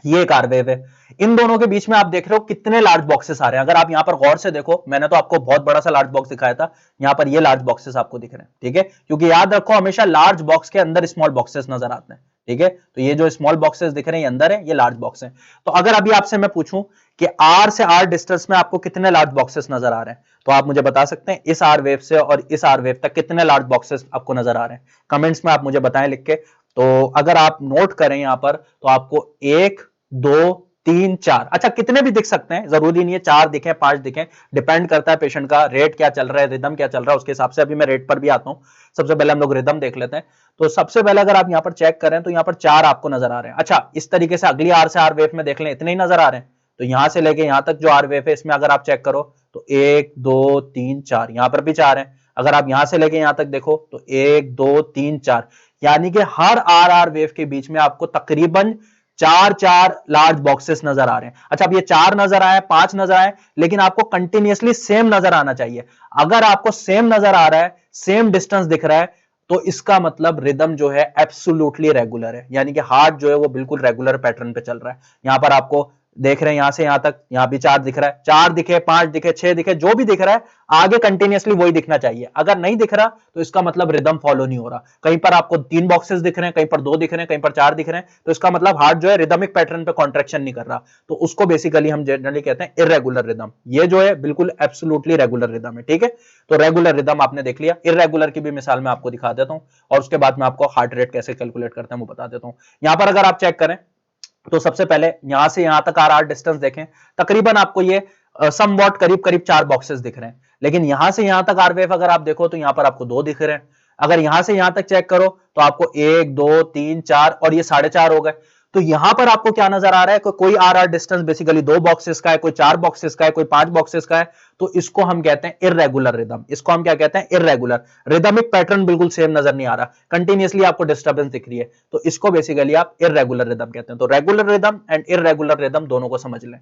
ये एक आर वेव है। इन दोनों के बीच में आप देख रहे हो कितने लार्ज बॉक्सेस आ रहे हैं। अगर आप यहां पर गौर से देखो, मैंने तो आपको बहुत बड़ा सा लार्ज बॉक्स दिखाया था, यहां पर ये लार्ज बॉक्सेस आपको दिख रहे हैं, ठीक है। क्योंकि याद रखो हमेशा लार्ज बॉक्स के अंदर स्मॉल बॉक्सेस नजर आते हैं, ठीक है। तो ये जो स्मॉल बॉक्सेस दिख रहे हैं ये अंदर है, ये लार्ज बॉक्स है। तो अगर अभी आपसे मैं पूछूं कि आर से आर डिस्टेंस में आपको कितने लार्ज बॉक्सेस नजर आ रहे हैं, तो आप मुझे बता सकते हैं इस आर वेव से और इस आर वेव तक कितने लार्ज बॉक्सेस आपको नजर आ रहे हैं। कमेंट्स में आप मुझे बताएं लिख के। तो अगर आप नोट करें यहां पर तो आपको 1 2 3 4, अच्छा कितने भी दिख सकते हैं, जरूरी नहीं है 4 दिखें 5 दिखें, डिपेंड करता है पेशेंट का रेट क्या चल रहा है, रिदम क्या चल रहा है, उसके हिसाब से अभी मैं रेट पर भी आता हूं। सबसे पहले हम लोग रिदम देख लेते हैं। तो सबसे पहले अगर आप यहां पर चेक करें तो यहां पर 4 आपको नजर आ रहे हैं। अच्छा इस तरीके से अगली आर से आर वेव में देख लें, इतने ही नजर आ रहे हैं। तो यहां से लेके यहां तक जो आर वेव है इसमें अगर आप चेक करो तो 1 2 3 4, यहां पर भी 4 है। अगर आप यहां से लेके यहां तक देखो तो 1 2 3 4, यानी कि हर आर आर वेव के बीच में आपको तकरीबन चार चार लार्ज बॉक्सेस नजर आ रहे हैं। अच्छा, अब ये 4 नजर आए, 5 नजर आए, लेकिन आपको कंटिन्यूअसली सेम नजर आना चाहिए। अगर आपको सेम नजर आ रहा है, सेम डिस्टेंस दिख रहा है, तो इसका मतलब रिदम जो है एब्सोल्युटली रेगुलर है, यानी कि हार्ट जो है वो बिल्कुल रेगुलर पैटर्न पे चल रहा है। यहां पर आपको देख रहे हैं यहां से यहां तक, यहां भी 4 दिख रहा है, 4 दिखे, 5 दिखे, 6 दिखे, जो भी दिख रहा है आगे कंटिन्यूअसली वही दिखना चाहिए। अगर नहीं दिख रहा तो इसका मतलब रिदम फॉलो नहीं हो रहा। कहीं पर आपको 3 बॉक्सेस दिख रहे हैं, कहीं पर 2 दिख रहे हैं, कहीं पर 4 दिख रहे हैं, तो इसका मतलब हार्ट जो है रिदमिक पैटर्न पे कॉन्ट्रेक्शन नहीं कर रहा। तो उसको बेसिकली हम जनरली कहते हैं इर्रेगुलर रिदम। ये जो है बिल्कुल एब्सोल्युटली रेगुलर रिदम है, ठीक है। तो रेगुलर रिदम आपने देख लिया। इर्रेगुलर की भी मिसाल मैं आपको दिखा देता हूं और उसके बाद मैं आपको हार्ट रेट कैसे कैलकुलेट करते हैं वो बता देता हूं। यहां पर अगर आप चेक करें तो सबसे पहले यहां से यहां तक आर डिस्टेंस देखें, तकरीबन आपको ये समवॉट करीब करीब 4 बॉक्सेस दिख रहे हैं। लेकिन यहां से यहां तक आर वेव अगर आप देखो तो यहां पर आपको 2 दिख रहे हैं। अगर यहां से यहां तक चेक करो तो आपको 1 2 3 4 और ये 4.5 हो गए। तो यहां पर आपको क्या नजर आ रहा है, कोई आर डिस्टेंस बेसिकली 2 बॉक्सेस का है, कोई 4 बॉक्सेस का है, कोई 5 बॉक्सेस का है। तो इसको हम कहते हैं इर्रेगुलर रिदम। इसको हम क्या कहते हैं, इर्रेगुलर। रिदमिक पैटर्न बिल्कुल सेम नजर नहीं आ रहा, कंटिन्यूअसली आपको डिस्टर्बेंस दिख रही है, तो इसको बेसिकली आप इर्रेगुलर रिदम कहते हैं। तो regular rhythm and irregular rhythm दोनों को समझ लें।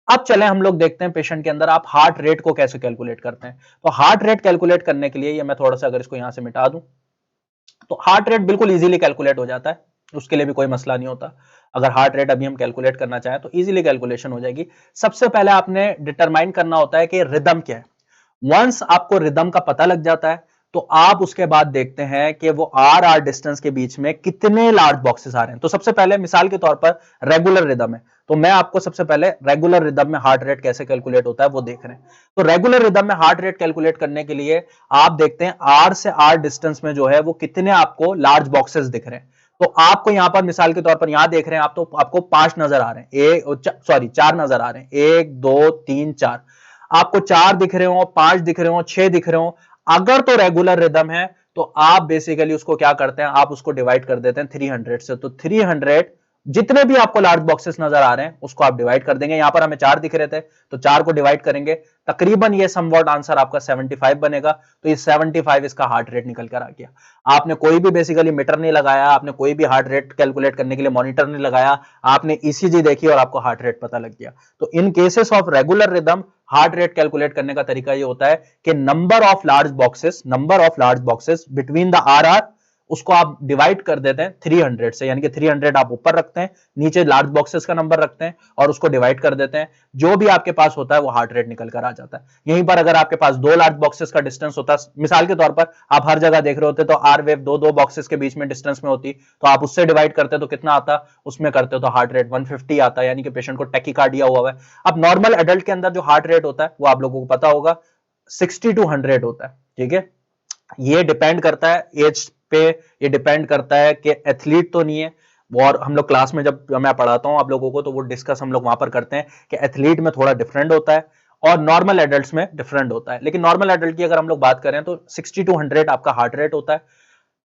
अब चले हम लोग देखते हैं पेशेंट के अंदर आप हार्ट रेट को कैसे कैलकुलेट करते हैं। तो हार्ट रेट कैलकुलेट करने के लिए ये मैं थोड़ा सा अगर इसको यहां से मिटा दूं तो हार्ट रेट बिल्कुल इजीली कैलकुलेट हो जाता है, उसके लिए भी कोई मसला नहीं होता। अगर हार्ट रेट अभी हम कैलकुलेट करना चाहें तो इजीली कैलकुलेशन हो जाएगी। सबसे पहले आपने डिटरमाइन करना होता है कि रिदम क्या है। वंस आपको रिदम का पता लग जाता है तो आप उसके बाद देखते हैं कि वो आर आर डिस्टेंस के बीच में कितने लार्ज बॉक्सेस आ रहे हैं। तो सबसे पहले मिसाल के तौर पर रेगुलर रिदम है, तो मैं आपको सबसे पहले रेगुलर रिदम में हार्ट रेट कैसे कैलकुलेट होता है वो देख रहे हैं। तो रेगुलर रिदम में हार्ट रेट कैलकुलेट करने के लिए आप देखते हैं आर से आर डिस्टेंस में जो है वो कितने आपको लार्ज बॉक्सेस दिख रहे हैं। तो आपको यहां पर मिसाल के तौर पर यहां देख रहे हैं आप, तो आपको 5 नजर आ रहे हैं, सॉरी 4 नजर आ रहे हैं, 1 2 3 4। आपको 4 दिख रहे हो, 5 दिख रहे हो, 6 दिख रहे हो, अगर तो रेगुलर रिदम है तो आप बेसिकली उसको क्या करते हैं, आप उसको डिवाइड कर देते हैं 300 से। तो 300 जितने भी आपको लार्ज बॉक्सेस नजर आ रहे हैं उसको आप डिवाइड कर देंगे। यहां पर हमें 4 दिख रहे थे तो 4 को डिवाइड करेंगे, तकरीबन ये समवॉट आंसर आपका 75 बनेगा। तो ये 75 इसका हार्ट रेट निकल कर आ गया। आपने कोई भी बेसिकली मीटर नहीं लगाया, आपने कोई भी हार्ट रेट कैलकुलेट करने के लिए मॉनिटर नहीं लगाया, आपने ईसीजी देखी और आपको हार्ट रेट पता लग गया। तो in cases of regular rhythm heart rate calculate करने का तरीका ये होता है कि number of large boxes between the R R, उसको आप डिवाइड कर देते हैं 300 से, यानी कि 300 आप ऊपर रखते हैं, नीचे लार्ज बॉक्सेस का नंबर रखते हैं और उसको डिवाइड कर देते हैं। जो भी आपके पास होता है वो हार्ट रेट निकल कर आ जाता है। यहीं पर अगर आपके पास 2 लार्ज बॉक्सेस का डिस्टेंस होता, मिसाल के तौर पर आप हर जगह देख रहे होते तो आर वेव 2 बॉक्सेस के बीच में डिस्टेंस में होती, तो आप उससे डिवाइड करते तो कितना आता, उसमें करते तो हार्ट रेट 150 आता, यानी कि पेशेंट को टैकीकार्डिया हुआ है। अब नॉर्मल एडल्ट के अंदर जो हार्ट रेट होता है वो आप लोगों को पता होगा 60 to 100 होता है, ठीक है। ये डिपेंड करता है एज पे, ये डिपेंड करता है कि एथलीट तो नहीं है। और हम लोग क्लास में जब मैं पढ़ाता हूं आप लोगों को तो वो डिस्कस हम लोग वहां पर करते हैं कि एथलीट में थोड़ा डिफरेंट होता है और नॉर्मल एडल्ट्स में डिफरेंट होता है। लेकिन नॉर्मल एडल्ट की अगर हम लोग बात करें तो 60 to 100 आपका हार्ट रेट होता है।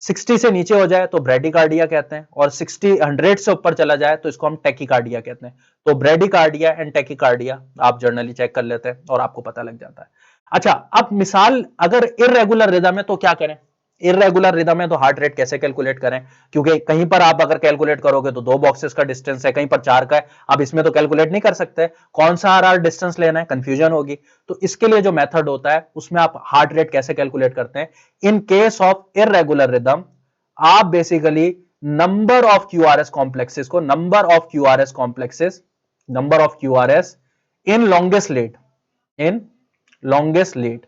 60 से नीचे हो जाए तो ब्रेडिकार्डिया कहते हैं और 100 से ऊपर चला जाए तो इसको हम टैकीकार्डिया कहते हैं। तो ब्रेडिकार्डिया एंड टैकीकार्डिया आप जर्नली चेक कर लेते हैं और आपको पता लग जाता है। अच्छा, अब मिसाल अगर इर्रेगुलर रिदम है तो क्या करें, इर्रेगुलर रिदम है तो हार्ट रेट कैसे कैलकुलेट करें, क्योंकि कहीं पर आप अगर कैलकुलेट करोगे तो 2 बॉक्सेस का डिस्टेंस है, कहीं पर 4 का है, अब इसमें तो कैलकुलेट नहीं कर सकते कौन सा आर डिस्टेंस लेना है, कंफ्यूजन होगी। तो इसके लिए जो मेथड होता है उसमें आप हार्ट रेट कैसे कैलकुलेट करते हैं। In case of irregular rhythm आप basically number of QRS in longest lead, in longest lead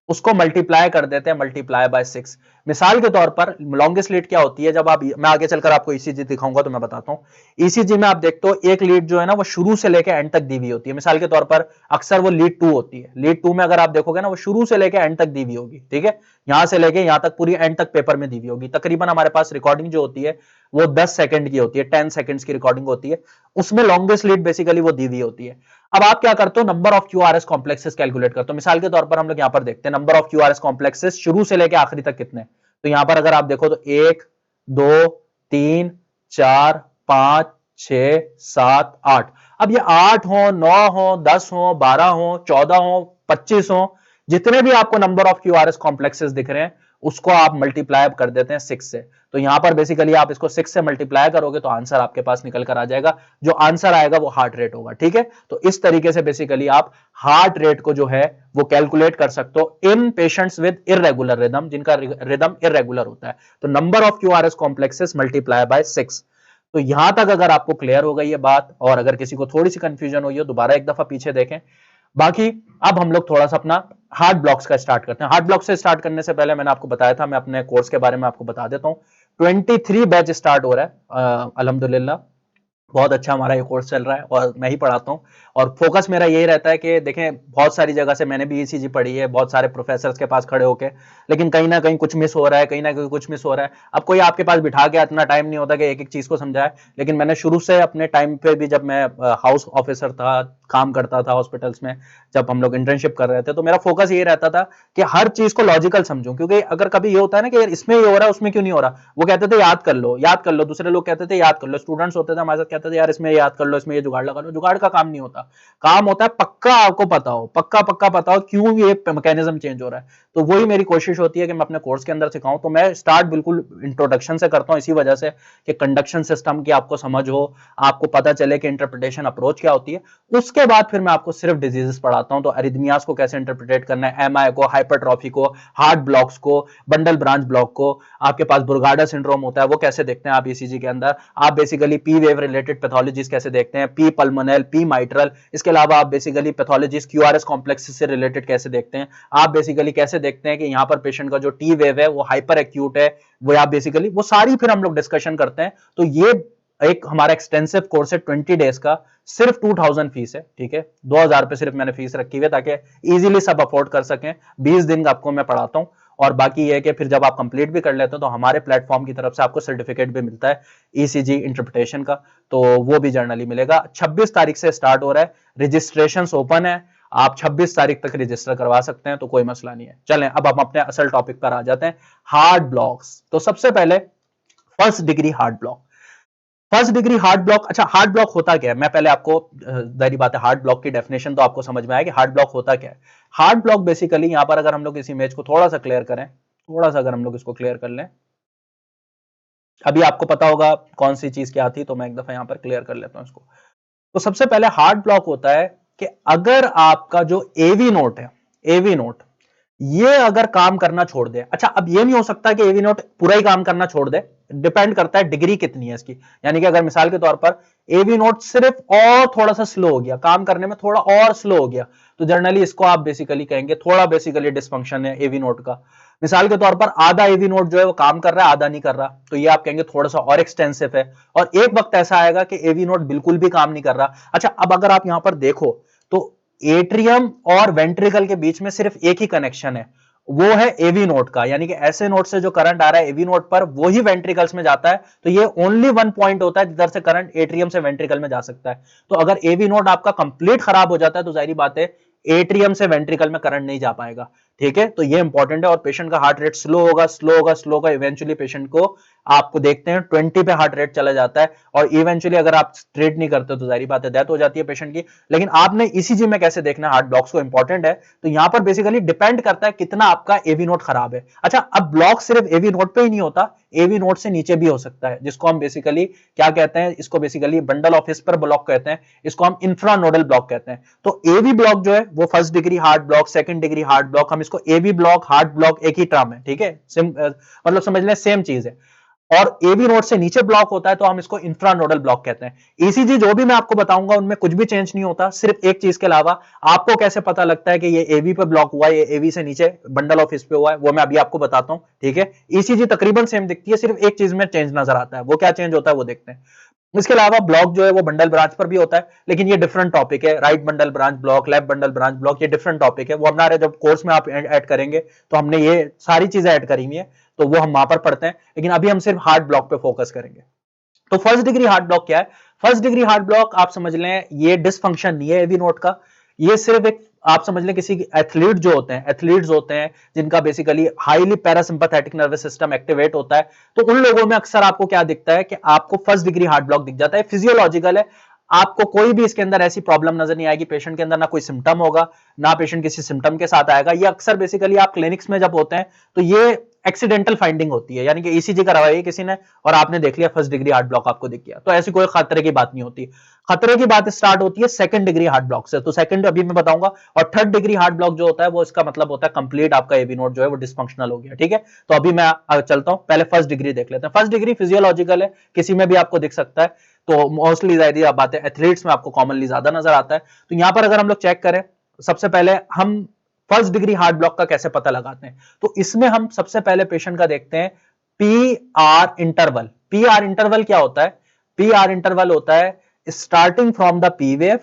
उसको मल्टीप्लाई कर देते हैं, मल्टीप्लाई बाय 6। मिसाल के तौर पर लॉन्गेस्ट लीड क्या होती है, जब आप, मैं आगे चलकर आपको ईसीजी दिखाऊंगा तो मैं बताता हूं। ईसीजी में आप देखते हो एक लीड जो है ना वो शुरू से लेकर एंड तक दी हुई होती है। मिसाल के तौर पर अक्सर वो लीड 2 होती है, लीड 2 में अगर आप देखोगे ना वो शुरू से लेकर एंड तक दी हुई होगी, ठीक है। यहां से लेके यहां तक पूरी एंड तक पेपर में दी हुई होगी। तकरीबन हमारे पास रिकॉर्डिंग जो होती है वो 10 सेकंड की होती है, 10 सेकंड्स की रिकॉर्डिंग होती है, उसमें लॉन्गेस्ट लीड बेसिकली वो दी हुई होती है। अब आप क्या करते हो, number of QRS complexes calculate करते हो। मिसाल के तौर पर हम लोग यहां पर देखते हैं नंबर ऑफ क्यूआरएस कॉम्प्लेक्सेस शुरू से लेकर आखिरी तक कितने। तो यहां पर अगर आप देखो तो 1 2 3 4 5 6 7 8। अब ये 8 हो, 9 हो, 10 हो, 12 हो, 14 हो, 25 हो, जितने भी आपको नंबर ऑफ क्यूआरएस कॉम्प्लेक्सेस दिख रहे हैं उसको आप मल्टीप्लाई कर देते हैं 6 से। तो यहां पर बेसिकली आप इसको 6 से मल्टीप्लाई करोगे तो आंसर आपके पास निकल कर आ जाएगा। जो आंसर आएगा वो हार्ट रेट होगा, ठीक है। तो इस तरीके से बेसिकली आप हार्ट रेट को जो है वो कैलकुलेट कर सकते हो इन पेशेंट्स विद इरेगुलर रिदम, जिनका रिदम इरेगुलर होता है। तो number of QRS complexes multiply by 6। तो यहां तक अगर आपको क्लियर हो गई है बात, और अगर किसी को थोड़ी सी कंफ्यूजन हुई है दोबारा एक दफा पीछे देखें। बाकी अब हम लोग थोड़ा सा अपना हार्ट ब्लॉक्स का स्टार्ट करते हैं। हार्ट ब्लॉक से स्टार्ट करने से पहले मैंने आपको बताया था, मैं अपने कोर्स के बारे में आपको बता देता हूं। 23 बैच स्टार्ट हो रहा है अल्हम्दुलिल्लाह, बहुत अच्छा हमारा ये कोर्स चल रहा है और मैं ही पढ़ाता हूँ। और फोकस मेरा यही रहता है कि देखें, बहुत सारी जगह से मैंने भी ईसीजी पढ़ी है, बहुत सारे प्रोफेसर्स के पास खड़े होके, लेकिन कहीं ना कहीं कुछ मिस हो रहा है, कहीं ना कहीं कुछ मिस हो रहा है। अब कोई आपके पास बिठा के इतना टाइम नहीं होता कि एक एक चीज को समझाए, लेकिन मैंने शुरू से अपने टाइम पे भी, जब मैं हाउस ऑफिसर था, काम करता था हॉस्पिटल्स में, जब हम लोग इंटर्नशिप कर रहे थे, तो मेरा फोकस ये रहता था कि हर चीज को लॉजिकल समझूं। क्योंकि अगर कभी ये होता है ना कि यार इसमें ये हो रहा है उसमें क्यों नहीं हो रहा, वो कहते थे याद कर लो, याद कर लो, दूसरे लोग कहते थे याद कर लो, स्टूडेंट्स होते थे हमारे साथ कहते थे यार इसमें याद कर लो, इसमें ये जुगाड़ लगा लो। जुगाड़ का काम नहीं होता, काम होता है पक्का आपको पता हो, पक्का पक्का पता हो क्यों ये मैकेनिज्म चेंज हो रहा है। तो वही मेरी कोशिश होती है कि मैं अपने कोर्स के अंदर सिखाऊं। तो मैं स्टार्ट बिल्कुल इंट्रोडक्शन से करता हूं, इसी वजह से कि कंडक्शन सिस्टम की आपको समझ हो, आपको पता चले कि इंटरप्रिटेशन अप्रोच क्या होती है। उसके बाद फिर मैं आपको सिर्फ डिजीजेस पढ़ाता हूं। तो अरिथमियास को कैसे इंटरप्रिटेट करना है, एमआई को, हाइपरट्रॉफी को, हार्ट ब्लॉक्स को, बंडल ब्रांच ब्लॉक को, आपके पास बुर्गाडा सिंड्रोम होता है वो कैसे देखते हैं आप ईसीजी के अंदर, आप basically P wave related pathologies कैसे देखते हैं, पी पल्मोनल, पी माइट्रल, इसके अलावा आप बेसिकली पैथोलॉजीज क्यूआरएस कॉम्प्लेक्स से रिलेटेड कैसे देखते हैं, आप बेसिकली कैसे देखते हैं कि यहां पर पेशेंट का जो टी वेव है वो हाइपर एक्यूट है, वो आप बेसिकली वो सारी फिर हम लोग डिस्कशन करते हैं। तो ये एक हमारा एक्सटेंसिव कोर्स है 20 डेज का, सिर्फ 2000 फीस है, ठीक है। 2000 पे सिर्फ मैंने फीस रखी हुई है ताकि इजीली सब अफोर्ड कर सकें। 20 दिन का आपको मैं पढ़ाता हूं, और बाकी ये है कि फिर जब आप कंप्लीट भी कर लेते हो तो हमारे प्लेटफॉर्म की तरफ से आपको सर्टिफिकेट भी मिलता है ईसीजी इंटरप्रिटेशन का, तो वो भी जर्नली मिलेगा। 26 तारीख से स्टार्ट हो रहा है, रजिस्ट्रेशन ओपन है, आप 26 तारीख तक रजिस्टर करवा सकते हैं, तो कोई मसला नहीं है। चलें अब हम अपने असल टॉपिक पर आ जाते हैं, हार्ट ब्लॉक्स। तो सबसे पहले first degree heart block. First degree heart block, अच्छा हार्ट ब्लॉक होता क्या है, मैं पहले आपको जाहिर बात है हार्ट ब्लॉक की डेफिनेशन तो आपको समझ में आया कि हार्ट ब्लॉक होता क्या है। हार्ट ब्लॉक बेसिकली यहां पर अगर हम लोग इस इमेज को थोड़ा सा क्लियर करें, थोड़ा सा अगर हम लोग इसको क्लियर कर लें, अभी आपको पता होगा कौन सी चीज क्या थी, तो मैं एक दफा यहां पर क्लियर कर लेता हूं इसको। तो सबसे पहले हार्ट ब्लॉक होता है कि अगर आपका जो एवी नोट है, एवी नोट ये अगर काम करना छोड़ दे। अच्छा अब ये नहीं हो सकता कि एवी नोट पूरा ही काम करना छोड़ दे, डिपेंड करता है डिग्री कितनी है इसकी। यानी कि अगर मिसाल के तौर पर एवी नोट सिर्फ और थोड़ा सा स्लो हो गया, काम करने में थोड़ा और स्लो हो गया, तो जनरली इसको आप बेसिकली कहेंगे थोड़ा बेसिकली डिसफंक्शन है एवी नोट का। मिसाल के तौर पर आधा एवी नोट जो है वो काम कर रहा है, आधा नहीं कर रहा, तो ये आप कहेंगे थोड़ा सा और एक्सटेंसिव है। और एक वक्त ऐसा आएगा कि एवी नोट बिल्कुल भी काम नहीं कर रहा। अच्छा अब अगर आप यहां पर देखो तो एट्रियम और वेंट्रिकल के बीच में सिर्फ एक ही कनेक्शन है, वो है एवी नोट का। यानी कि ऐसे नोट से जो करंट आ रहा है एवी नोट पर, वो ही वेंट्रिकल्स में जाता है। तो ये ओनली वन पॉइंट होता है जिधर से करंट एट्रियम से वेंट्रिकल में जा सकता है। तो अगर एवी नोट आपका कंप्लीट खराब हो जाता है तो जाहिर बात है एट्रियम से वेंट्रिकल में करंट नहीं जा पाएगा, ठीक है। तो ये इंपॉर्टेंट है। और पेशेंट का हार्ट रेट स्लो होगा, स्लो होगा, स्लो होगा, इवेंचुअली पेशेंट को आपको देखते हैं 20 पे हार्ट रेट चला जाता है, और इवेंचुअली अगर आप ट्रीट नहीं करते तो जाहिर बात है डेथ हो जाती है पेशेंट की। लेकिन आपने ईसीजी में कैसे देखना है हार्ट ब्लॉक्स को, इंपॉर्टेंट है। तो यहां पर बेसिकली डिपेंड करता है कितना आपका एवी नोट खराब है। अच्छा अब ब्लॉक सिर्फ एवी नोट पे ही नहीं होता, एवी नोट से नीचे भी हो सकता है, जिसको हम बेसिकली क्या कहते हैं, इसको basically bundle of hispa block कहते हैं, इसको हम इंफ्रानोडल ब्लॉक कहते हैं। तो एवी ब्लॉक जो है वो first degree heart block, second degree heart block, हम इसको एवी ब्लॉक, हार्ट ब्लॉक एक ही टर्म है, ठीक है, मतलब समझ लें सेम चीज है। और एवी नोड से नीचे ब्लॉक होता है तो हम इसको इंफ्रानोडल ब्लॉक कहते हैं। ईसीजी जो भी मैं आपको बताऊंगा उनमें कुछ भी चेंज नहीं होता, सिर्फ एक चीज के अलावा। आपको कैसे पता लगता है कि ये एवी पे ब्लॉक हुआ है, ये एवी से नीचे बंडल ऑफ हिस पे हुआ है, वो मैं अभी आपको बताता हूं, ठीक है। ईसीजी तकरीबन सेम दिखती है, सिर्फ एक चीज में चेंज नजर आता है, वो क्या चेंज होता है वो देखते हैं। इसके अलावा ब्लॉक जो है वो बंडल ब्रांच पर भी होता है, लेकिन ये डिफरेंट टॉपिक है। Right bundle branch block, left bundle branch block, ये डिफरेंट टॉपिक है। वो हमारे जब कोर्स में आप ऐड करेंगे तो हमने ये सारी चीजें ऐड करी हुई है, तो वो हम वहां पर पढ़ते हैं। लेकिन अभी हम सिर्फ हार्ट ब्लॉक पे फोकस करेंगे। तो फर्स्ट डिग्री हार्ट ब्लॉक क्या है? फर्स्ट डिग्री हार्ट ब्लॉक आप समझ लें ये डिसफंक्शन नहीं है एवी नोड का, ये सिर्फ एक आप समझ लें किसी एथलीट जो होते हैं, एथलीट्स होते हैं जिनका basically highly parasympathetic nervous system activate होता है, तो उन लोगों में अक्सर आपको क्या दिखता है कि आपको फर्स्ट डिग्री हार्ट ब्लॉक दिख जाता है। फिजियोलॉजिकल है, आपको कोई भी इसके अंदर ऐसी प्रॉब्लम नजर नहीं आएगी। पेशेंट के अंदर ना कोई सिम्टम होगा, ना पेशेंट किसी सिम्टम के साथ आएगा। ये अक्सर बेसिकली आप क्लिनिक्स में जब होते हैं तो ये एक्सीडेंटल फाइंडिंग होती है, यानी कि ईसीजी करवाई है किसी ने और आपने देख लिया फर्स्ट डिग्री हार्ट ब्लॉक आपको दिख गया, तो ऐसी कोई खतरे की बात नहीं होती। खतरे की बात स्टार्ट होती है सेकंड डिग्री हार्ट ब्लॉक से, तो सेकंड अभी मैं बताऊंगा। और थर्ड डिग्री हार्ट ब्लॉक जो होता है वो इसका मतलब होता है कंप्लीट आपका एवी नोड जो है वो डिसफंक्शनल हो गया, ठीक है। तो अभी मैं चलता हूं, पहले फर्स्ट डिग्री देख लेते हैं। फर्स्ट डिग्री फिजियोलॉजिकल है, किसी में भी आपको दिख सकता है, तो मोस्टली ज्यादा बात है एथलीट्स में आपको कॉमनली ज्यादा नजर आता है। तो यहां पर अगर हम लोग चेक करें, सबसे पहले हम फर्स्ट डिग्री हार्ट ब्लॉक का कैसे पता लगाते हैं, तो इसमें हम सबसे पहले पेशेंट का देखते हैं P R interval. P R interval क्या होता है? पी आर इंटरवल होता है starting from the P wave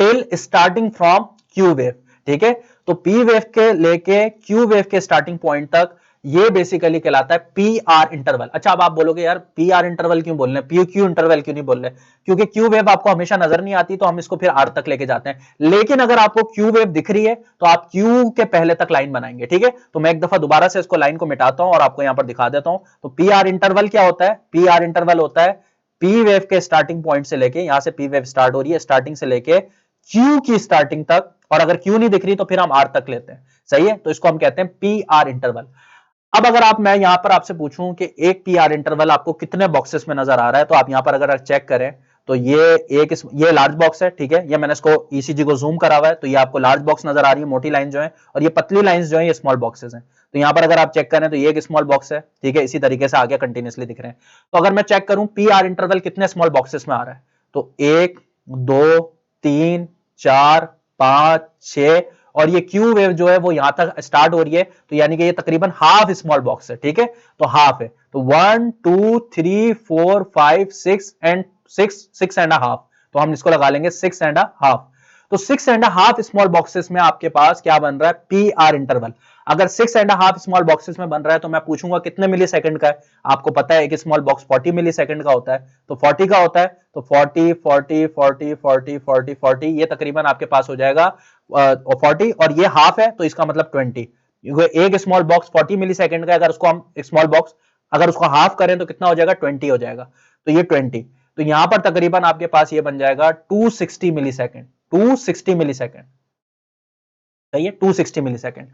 till starting from Q wave, ठीक है। तो पी वेव के लेके क्यू वेव के स्टार्टिंग पॉइंट तक ये बेसिकली कहलाता है पी आर इंटरवल। अच्छा, अब आप बोलोगे यार पी आर इंटरवल क्यों बोल रहे हैं, पी क्यू इंटरवल क्यों नहीं बोल रहे? क्योंकि क्यू वेव आपको हमेशा नजर नहीं आती, तो हम इसको फिर आर तक लेके जाते हैं। लेकिन अगर आपको क्यू वेव दिख रही है तो आप क्यू के पहले तक लाइन बनाएंगे, ठीक है। तो मैं एक दफा दोबारा से इसको लाइन को मिटाता हूं और आपको यहां पर दिखा देता हूं। तो पी आर इंटरवल क्या होता है? पी आर इंटरवल होता है पी वेव के स्टार्टिंग पॉइंट से लेके, यहां से पी वेव स्टार्ट हो रही है, स्टार्टिंग से लेके क्यू की स्टार्टिंग तक, और अगर क्यू नहीं दिख रही तो फिर हम आर तक लेते हैं, सही है। तो इसको हम कहते हैं पी आर इंटरवल। अब अगर मैं यहां पर आपसे पूछूं कि एक पी आर इंटरवल आपको कितने बॉक्सेस में नजर आ रहा है, तो आप यहां पर अगर चेक करें तो ये लार्ज बॉक्स है, ठीक है। ये मैंने इसको ईसीजी को जूम करा हुआ है, तो ये आपको लार्ज बॉक्स नजर आ रही है, मोटी लाइन जो है, और ये पतली लाइंस जो है ये स्मॉल बॉक्सेस हैं। तो यहां पर अगर आप चेक करें तो ये एक स्मॉल बॉक्स है, ठीक है। इसी तरीके से आगे कंटिन्यूसली दिख रहे हैं। तो अगर मैं चेक करूं पी आर इंटरवल कितने स्मॉल बॉक्सेस में आ रहा है, तो 1 2 3 4 5 6, और ये क्यू वेव जो है वो यहां तक स्टार्ट हो रही है, तो यानी कि ये तकरीबन हाफ स्मॉल बॉक्स है, ठीक है। तो हाफ है, तो 1 2 3 4 5 6 एंड 6 एंड हाफ, तो हम इसको लगा लेंगे 6 एंड हाफ। तो 6 एंड हाफ स्मॉल बॉक्सेस में आपके पास क्या बन रहा है? P R interval. अगर 6 एंड हाफ स्मॉल बॉक्सेस में बन रहा है तो मैं पूछूंगा कितने मिली सेकंड का है। आपको पता है एक स्मॉल बॉक्स 40 मिली सेकंड का होता है, तो 40 का होता है, तो 40 40 40 40 40 40, ये तकरीबन आपके पास हो जाएगा 40, और ये हाफ है तो इसका मतलब 20। एक स्मॉल बॉक्स 40 मिली सेकंड का, अगर उसको हम स्मॉल बॉक्स अगर उसको हाफ करें तो कितना हो जाएगा? 20 हो जाएगा। तो ये 20, तो यहां पर तकरीबन आपके पास ये बन जाएगा 260 मिली सेकेंड, 260 मिली सेकेंड, सही है, 260 मिली सेकेंड।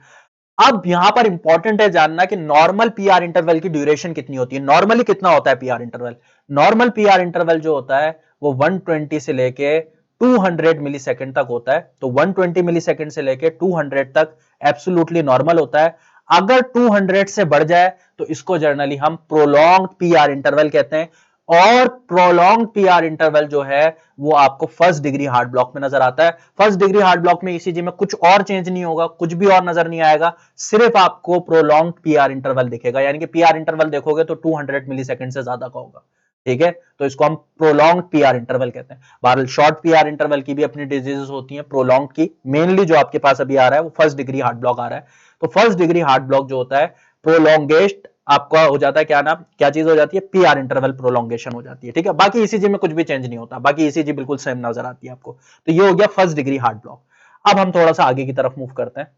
अब यहां पर इंपॉर्टेंट है जानना कि नॉर्मल पीआर इंटरवल की ड्यूरेशन कितनी होती है। नॉर्मली कितना होता है PR interval? Normal PR interval जो होता है वो 120 से लेके 200 मिली सेकेंड तक होता है। तो 120 मिली सेकेंड से लेके 200 तक एब्सोल्युटली नॉर्मल होता है। अगर 200 से बढ़ जाए तो इसको जनरली हम प्रोलॉन्ग्ड पीआर इंटरवल कहते हैं। और प्रोलॉन्ग पीआर इंटरवल जो है वो आपको फर्स्ट डिग्री हार्ट ब्लॉक में नजर आता है। फर्स्ट डिग्री हार्ट ब्लॉक में ईसीजी में कुछ और चेंज नहीं होगा, कुछ भी और नजर नहीं आएगा, सिर्फ आपको प्रोलॉन्ग पीआर इंटरवल दिखेगा, यानी कि पीआर इंटरवल देखोगे तो 200 मिली सेकंड से ज्यादा का होगा, ठीक है। तो इसको हम प्रोलॉन्ग पीआर इंटरवल कहते हैं। बहरहाल शॉर्ट पीआर इंटरवल की भी अपनी डिजीजेस होती हैं, प्रोलॉन्ग की मेनली जो आपके पास अभी आ रहा है वो फर्स्ट डिग्री हार्ट ब्लॉक आ रहा है। तो फर्स्ट डिग्री हार्ट ब्लॉक जो होता है प्रोलॉन्गेस्ट आपका हो जाता है, क्या नाम, क्या चीज हो जाती है? पीआर इंटरवल प्रोलॉन्गेशन हो जाती है, ठीक है। बाकी ईसीजी में कुछ भी चेंज नहीं होता, बाकी ईसीजी बिल्कुल सेम नजर आती है आपको। तो ये हो गया फर्स्ट डिग्री हार्ट ब्लॉक। अब हम थोड़ा सा आगे की तरफ मूव करते हैं।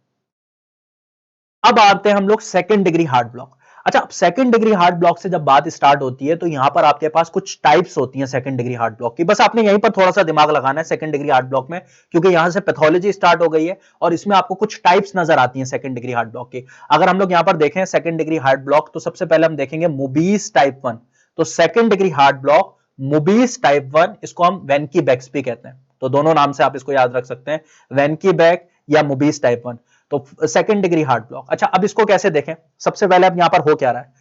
अब आते हैं हम लोग सेकंड डिग्री हार्ट ब्लॉक। अच्छा, सेकंड डिग्री हार्ट ब्लॉक से जब बात स्टार्ट होती है तो यहां पर आपके पास कुछ टाइप्स होती हैं सेकंड डिग्री हार्ट ब्लॉक की। बस आपने यहीं पर थोड़ा सा दिमाग लगाना है सेकंड डिग्री हार्ट ब्लॉक में, क्योंकि यहां से पैथोलॉजी स्टार्ट हो गई है और इसमें आपको कुछ टाइप्स नजर आती हैं सेकंड डिग्री हार्ट ब्लॉक की। अगर हम लोग यहां पर देखें सेकंड डिग्री हार्ट ब्लॉक, तो सबसे पहले हम देखेंगे मोबीज टाइप 1। तो second degree heart block Mobitz type 1, इसको हम वेनकी बैक्स भी कहते हैं। तो दोनों नाम से आप इसको याद रख सकते हैं, वेनकी बैक या मोबीज टाइप 1। तो सेकंड डिग्री हार्ट ब्लॉक। अच्छा, अब इसको कैसे देखें? सबसे पहले अब यहां पर हो क्या रहा है,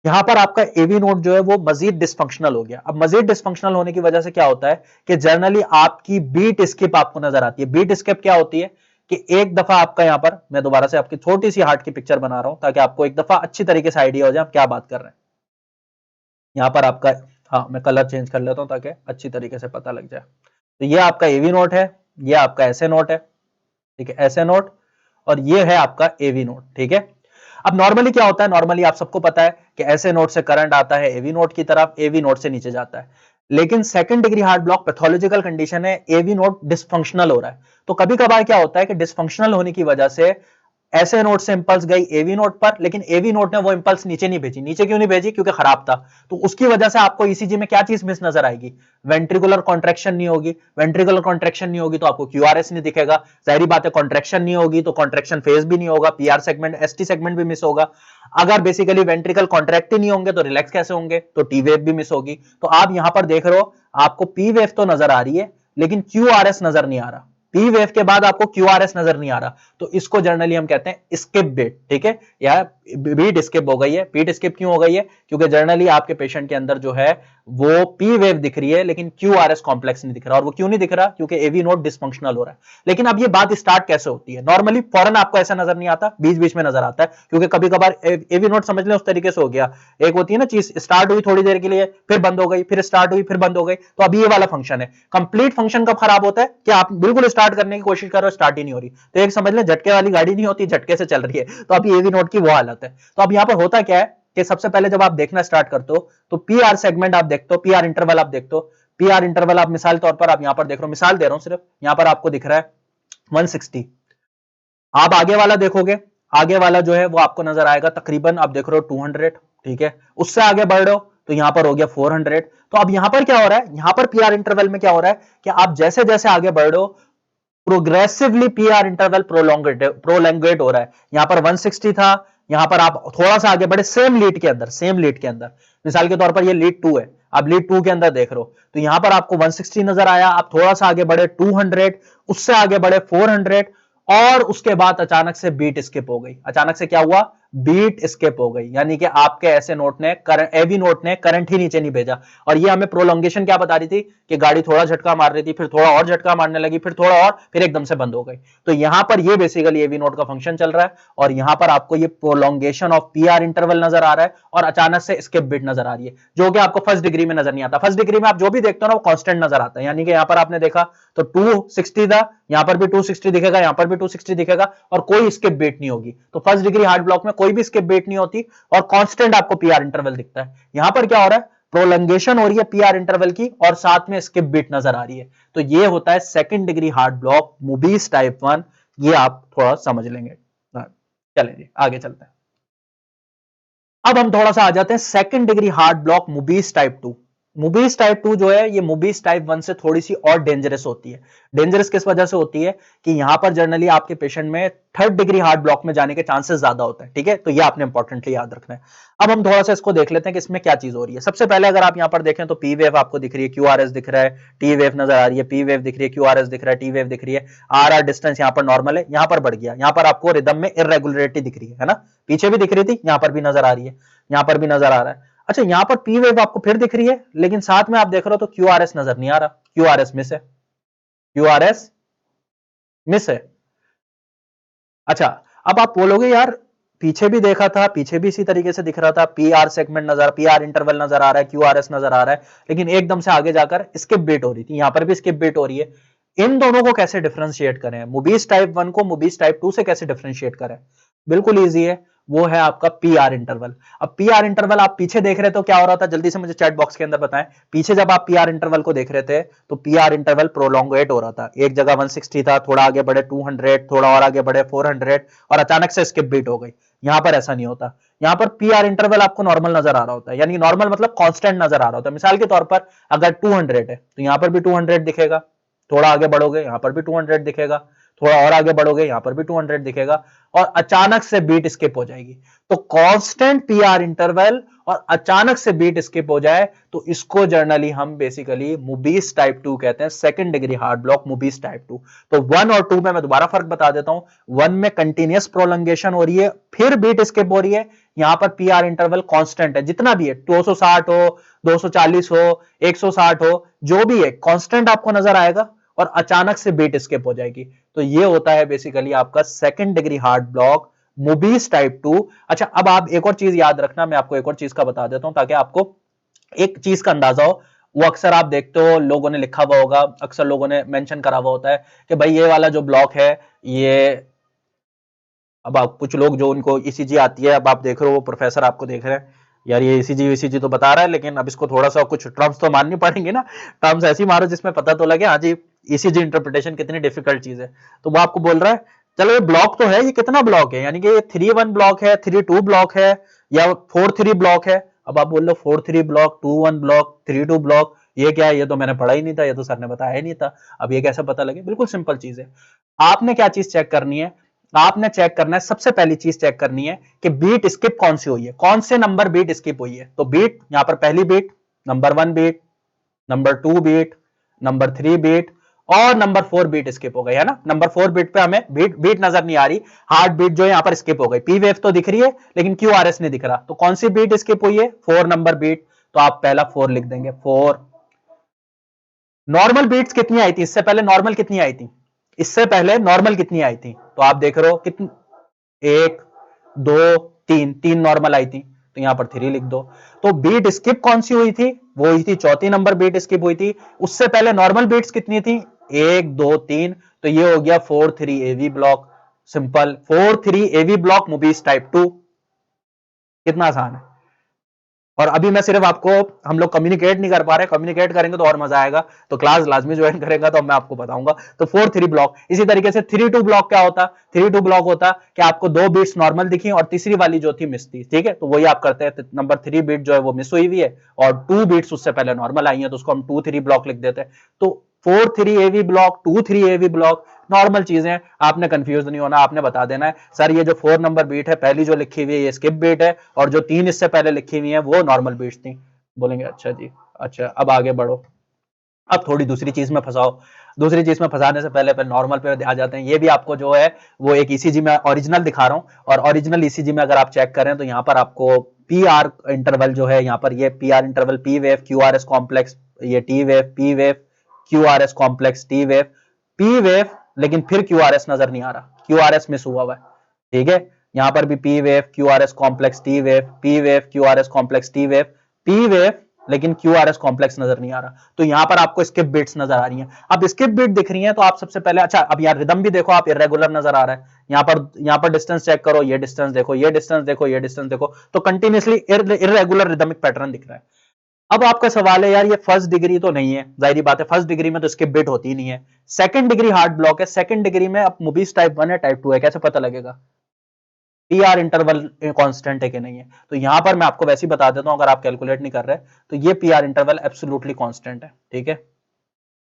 यहां पर आपका एवी नोड जो है वो मजीद डिस्फंक्शनल हो गया। अब मजीद डिस्फंक्शनल होने की वजह से क्या होता है कि जनरली आपकी बीट स्किप आपको नजर आती है। बीट स्किप क्या होती है कि एक दफा आपका यहां पर, मैं दोबारा से आपकी छोटी सी हार्ट की पिक्चर बना रहा हूं ताकि आपको एक दफा अच्छी तरीके से आइडिया हो जाए आप क्या बात कर रहे हैं। यहां पर आपका, हाँ मैं कलर चेंज कर लेता हूं ताकि अच्छी तरीके से पता लग जाए। तो ये आपका एवी नोट है, ये आपका एसए नोट है, ठीक है, एसए नोट, और ये है आपका एवी नोट, ठीक है। अब नॉर्मली क्या होता है, नॉर्मली आप सबको पता है कि एसए नोट से करंट आता है एवी नोट की तरफ, एवी नोट से नीचे जाता है। लेकिन second degree heart block pathological condition है, एवी नोट डिसफंक्शनल हो रहा है। तो कभी कभार क्या होता है कि डिसफंक्शनल होने की वजह से ऐसे नोड से इंपल्स गई एवी नोड पर, लेकिन एवी नोड ने वो इंपल्स नीचे नहीं भेजी। नीचे क्यों नहीं भेजी? क्योंकि खराब था। तो उसकी वजह से आपको ईसीजी में क्या चीज मिस नजर आएगी? वेंट्रिकुलर कॉन्ट्रैक्शन नहीं होगी। वेंट्रिकुलर कॉन्ट्रैक्शन नहीं होगी तो आपको क्यूआरएस नहीं दिखेगा। जाहिर बात है, कॉन्ट्रैक्शन नहीं होगी तो कॉन्ट्रैक्शन फेज भी नहीं होगा, पीआर सेगमेंट, एसटी सेगमेंट भी मिस होगा। अगर बेसिकली वेंट्रिकल कॉन्ट्रैक्ट ही नहीं होंगे तो रिलैक्स कैसे होंगे? तो टी वेव भी मिस होगी। तो आप यहां पर देख रहे हो, आपको पी वेव तो नजर आ रही है लेकिन क्यूआरएस नजर नहीं आ रहा। पी वेव के बाद आपको क्यूआरएस नजर नहीं आ रहा, तो इसको जनरली हम कहते हैं स्किप बीट। ठीक है, या बीट स्किप हो गई है। बीट स्किप क्यों हो गई है? क्योंकि जनरली आपके पेशेंट के अंदर जो है वो पी वेव दिख रही है लेकिन क्यूआरएस कॉम्प्लेक्स नहीं दिख रहा। और वो क्यों नहीं दिख रहा? क्योंकि एवी नोड डिसफंक्शनल हो रहा है। लेकिन अब ये बात स्टार्ट कैसे होती है? नॉर्मली फौरन आपको ऐसा नजर नहीं आता, बीच बीच में नजर आता है, क्योंकि कभी कभार एवी नोड समझ लें उस तरीके से हो गया। एक होती है ना चीज, स्टार्ट हुई थोड़ी देर के लिए, फिर बंद हो गई, फिर स्टार्ट हुई, फिर बंद हो गई। तो अभी ये वाला फंक्शन है। कंप्लीट फंक्शन कब खराब होता है? कि आप बिल्कुल स्टार्ट करने की कोशिश कर रहे हो, स्टार्ट ही नहीं हो रही। तो एक समझ लें झटके वाली गाड़ी नहीं होती, झटके से चल रही है। तो अभी एवी नोड की वो हालत है। तो अब यहां पर होता क्या है कि सबसे पहले जब आप देखना स्टार्ट करते हो तो पीआर सेगमेंट आप देखते हो, पीआर इंटरवल आप देखते हो। पीआर इंटरवल आप मिसाल तौर पर आप यहां पर देख रहे हो, मिसाल दे रहा हूं सिर्फ, यहां पर आपको दिख रहा है 160। आप आगे वाला देखोगे, आगे वाला जो है वो आपको नजर आएगा तकरीबन आप देख रहे हो 200। ठीक है, उससे आगे बढ़ रहे हो तो यहां पर हो गया 400। तो अब यहां पर क्या हो रहा है? यहां पर पीआर इंटरवल में क्या हो रहा है कि आप जैसे जैसे आगे बढ़ रहे हो प्रोग्रेसिवली पीआर इंटरवल प्रोलॉन्गेट हो रहा है। यहां पर 160 था, यहां पर आप थोड़ा सा आगे बढ़े सेम लीड के अंदर, सेम लीड के अंदर, मिसाल के तौर पर ये लीड 2 है, आप लीड 2 के अंदर देख रहे हो, तो यहां पर आपको 160 नजर आया। आप थोड़ा सा आगे बढ़े 200, उससे आगे बढ़े 400, और उसके बाद अचानक से बीट स्किप हो गई। अचानक से क्या हुआ? बीट स्किप हो गई, यानी कि आपके ऐसे नोट ने करंट, एवी नोट ने करंट ही नीचे नहीं भेजा। और ये हमें प्रोलोंगेशन क्या बता रही थी कि गाड़ी थोड़ा झटका मार रही थी, फिर थोड़ा और झटका मारने लगी, फिर थोड़ा और, फिर एकदम से बंद हो गई। तो यहां पर ये बेसिकली एवी नोट का फंक्शन चल रहा है, और यहां पर आपको ये प्रोलोंगेशन ऑफ पीआर इंटरवल नजर आ रहा है, और अचानक से स्किप बीट नजर आ रही है, जो कि आपको फर्स्ट डिग्री में नजर नहीं आता। फर्स्ट डिग्री में आप जो भी देखते हो ना वो कांस्टेंट नजर आता है। यानी कि यहां पर आपने देखा तो 260 था, यहां पर भी 260 दिखेगा, यहां पर भी 260 दिखेगा, और कोई स्किप बीट नहीं होगी। तो फर्स्ट डिग्री हार्ट ब्लॉक में कोई भी स्किप बीट नहीं होती, और कांस्टेंट आपको पीआर इंटरवल दिखता है। यहां पर क्या हो रहा है? प्रोलंगेशन हो रही है पीआर इंटरवल की, और साथ में स्किप बीट नजर आ रही है। तो ये होता है second degree heart block, Mobitz type 1। ये आप थोड़ा समझ लेंगे। चलें जी, आगे चलते हैं। अब हम थोड़ा सा आ जाते हैं second degree heart block Mobitz type 2। Mobitz type 2 जो है ये मुबीज टाइप 1 से थोड़ी सी और डेंजरस होती है। डेंजरस किस वजह से होती है कि यहां पर जनरली आपके पेशेंट में थर्ड डिग्री हार्ट ब्लॉक में जाने के चांसेस ज्यादा होते हैं। ठीक है, तो ये आपने इंपॉर्टेंटली याद रखना है। अब हम थोड़ा सा इसको देख लेते हैं कि इसमें क्या चीज हो रही है। सबसे पहले अगर आप यहां पर देखें तो पी वेव आपको दिख रही है, क्यूआरएस दिख रहा है, टी वेव नजर आ रही है, पी वेव दिख रही है, क्यूआरएस दिख रहा है, टी वेव दिख रही है। आर डिस्टेंस यहां पर नॉर्मल है, यहां पर बढ़ गया, यहां पर आपको रिदम में इरेगुलरिटी दिख रही है ना। पीछे भी दिख रही थी, यहां पर भी नजर आ रही है, यहां पर भी नजर आ रहा है। अच्छा, यहां पर पी वेव आपको फिर दिख रही है, लेकिन साथ में आप देख रहे हो तो क्यूआरएस नजर नहीं आ रहा, क्यूआरएस मिस है, क्यूआरएस मिस है। अच्छा, अब आप बोलोगे यार पीछे भी देखा था, पीछे भी इसी तरीके से दिख रहा था, पीआर सेगमेंट नजर, पीआर इंटरवल नजर आ रहा है, क्यूआरएस नजर आ रहा है, लेकिन एकदम से आगे जाकर स्किप बीट हो रही थी, यहां पर भी स्किप बीट हो रही है। इन दोनों को कैसे डिफरेंशिएट करें? मुबीज टाइप 1 को मुबीज टाइप 2 से कैसे डिफरेंशिएट करें? बिल्कुल इजी है, वो है आपका पीआर इंटरवल। अब पीआर इंटरवल आप पीछे देख रहे तो क्या हो रहा था, जल्दी से मुझे चैट बॉक्स के अंदर बताएं। पीछे जब आप पीआर इंटरवल को देख रहे थे तो पीआर इंटरवल प्रोलोंगेट हो रहा था, एक जगह 160 था, थोड़ा आगे बढ़े 200, थोड़ा और आगे बढ़े 400, और अचानक से स्किप बीट हो गई। यहां पर ऐसा नहीं होता, यहां पर पीआर इंटरवल आपको नॉर्मल नजर आ रहा होता है, यानी नॉर्मल मतलब कांस्टेंट नजर आ रहा होता है। मिसाल के तौर पर अगर 200 है तो यहां पर भी 200 दिखेगा, थोड़ा आगे बढ़ोगे यहां पर भी 200 दिखेगा, थोड़ा और आगे बढ़ोगे यहां पर भी 200 दिखेगा, और अचानक से बीट स्किप हो जाएगी। तो कांस्टेंट पीआर इंटरवल और अचानक से बीट स्किप हो जाए तो इसको जर्नली हम बेसिकली मुबीज टाइप 2 कहते हैं, second degree heart block Mobitz type 2। तो 1 और 2 में मैं दोबारा फर्क बता देता हूं। 1 में कंटिन्यूअस प्रोलंगेशन हो रही है, फिर बीट स्किप हो रही है। यहां पर पीआर इंटरवल कांस्टेंट है, जितना भी है 260 हो, 240 हो, 160 हो, जो भी है कांस्टेंट आपको नजर आएगा, और अचानक से बीट स्किप हो जाएगी। तो ये होता है बेसिकली आपका second degree heart block Mobitz type 2। अच्छा, अब आप एक और चीज याद रखना, मैं आपको एक और चीज का बता देता हूं ताकि आपको एक चीज का अंदाजा हो। वो अक्सर आप देखते हो लोगों ने लिखा हुआ होगा, अक्सर लोगों ने मेंशन करा हुआ होता है कि भाई ये वाला जो ब्लॉक है ये, अब आप कुछ लोग जो उनको ईसीजी आती है, अब आप देख रहे हो वो प्रोफेसर आपको देख रहे हैं, यार ये ईसीजी तो बता रहा है, लेकिन अब इसको थोड़ा सा कुछ टर्म्स तो माननी पड़ेंगे ना। टर्म्स ऐसी मारो जिसमें पता तो लगे हाँ जी ईसीजी इंटरप्रिटेशन कितनी डिफिकल्ट चीज है। तो वो आपको बोल रहा है चलो ये ब्लॉक तो है, ये कितना ब्लॉक है, यानी कि ये 3-1 ब्लॉक है, 3-2 ब्लॉक है, या 4-3 ब्लॉक है। अब आप बोल लो 4-3 ब्लॉक, 2-1 ब्लॉक, 3-2 ब्लॉक, ये क्या है, ये तो मैंने पढ़ा ही नहीं था, ये तो सर ने बताया ही नहीं था। अब ये कैसे पता लगे? बिल्कुल सिंपल चीज है। आपने क्या चीज चेक करनी है? आपने चेक करना है, सबसे पहली चीज चेक करनी है कि बीट स्किप कौन सी हुई है, कौन से नंबर बीट स्किप हुई है। तो बीट यहां पर पहली beat, number 1 beat, number 2 beat, number 3 beat और नंबर 4 बीट स्किप हो गई है ना। नंबर 4 बीट पे हमें बीट बीट नजर नहीं आ रही, हार्ट बीट जो यहां पर स्किप हो गई। पी वेव तो दिख रही है लेकिन क्यू आर एस नहीं दिख रहा, तो कौन सी बीट स्किप हुई है? 4 नंबर बीट, तो आप पहला 4 लिख देंगे, 4। नॉर्मल बीट्स कितनी आई थी इससे पहले? नॉर्मल कितनी आई थी इससे पहले? नॉर्मल कितनी आई थी? तो आप देख रहे हो कितनी, 1 2 3, 3 नॉर्मल आई थी, तो यहां पर 3 लिख दो। तो बीट स्किप कौन सी हुई थी? वो हुई थी चौथी नंबर बीट स्किप हुई थी। उससे पहले नॉर्मल बीट्स कितनी थी? 1 2 3, तो ये हो गया 4-3 AV block. Simple, 4-3 AV block Mobitz type 2। कितना आसान है। और अभी मैं सिर्फ आपको, हम लोग कम्युनिकेट नहीं कर पा रहे, कम्युनिकेट करेंगे तो और मजा आएगा, तो क्लास लाजमी ज्वाइन करेगा तो मैं आपको बताऊंगा। तो 4-3 ब्लॉक। इसी तरीके से 3-2 ब्लॉक क्या होता? 3-2 ब्लॉक होता कि आपको 2 बीट्स नॉर्मल दिखी और तीसरी वाली जो थी मिस थी, ठीक है, तो वही आप करते हैं। नंबर 3 बीट जो है वो मिस हुई हुई है और 2 बीट्स उससे पहले नॉर्मल आई है, तो उसको हम 2-3 ब्लॉक लिख देते हैं। तो 4-3 AV block, 2-3 AV block, normal चीजें। आपने कंफ्यूज नहीं होना, आपने बता देना है सर ये जो 4 नंबर बीट है पहली जो लिखी हुई है ये स्किप बीट है, और जो 3 इससे पहले लिखी हुई है वो नॉर्मल बीट्स थी। बोलेंगे अच्छा जी, अच्छा अब आगे बढ़ो, अब थोड़ी दूसरी चीज में फंसाओ। दूसरी चीज में फंसाने से पहले पहले नॉर्मल पे आ जाते हैं। ये भी आपको जो है वो एक ईसीजी में ओरिजिनल दिखा रहा हूं, और ओरिजिनल ईसीजी में अगर आप चेक करें तो यहाँ पर आपको पी आर इंटरवल जो है, यहाँ पर ये P R interval, P wave Q R S complex, ये T wave, P wave Q R S complex, T wave, P wave, लेकिन फिर क्यू आर एस नजर नहीं आ रहा, क्यू आर एस मिस हुआ है, ठीक है। यहां पर भी P wave Q R S complex T wave, P wave Q R S complex T wave, P wave, लेकिन क्यू आर एस कॉम्प्लेक्स नजर नहीं आ रहा। तो यहां पर आपको स्किप बीट्स नजर आ रही हैं। अब स्किप बीट दिख रही है तो आप सबसे पहले, अच्छा अब यार रिदम भी देखो आप, इरेगुलर नजर आ रहा है। यहां पर डिस्टेंस चेक करो, ये डिस्टेंस देखो, ये डिस्टेंस देखो, ये डिस्टेंस देखो, तो कंटिन्यूसली इरेगुलर रिदमिक पैटर्न दिख रहा है। अब आपका सवाल है यार ये फर्स्ट डिग्री तो नहीं है, जाहिर बात है फर्स्ट डिग्री में तो स्किप बिट होती ही नहीं है। सेकंड डिग्री हार्ड ब्लॉक है, सेकंड डिग्री में अब मूवीज टाइप 1 है टाइप 2 है, कैसे पता लगेगा? पी आर इंटरवल कांस्टेंट है कि नहीं है? तो यहां पर मैं आपको वैसे ही बता देता हूं, अगर आप कैलकुलेट नहीं कर रहे तो ये P R interval absolutely constant है, ठीक है,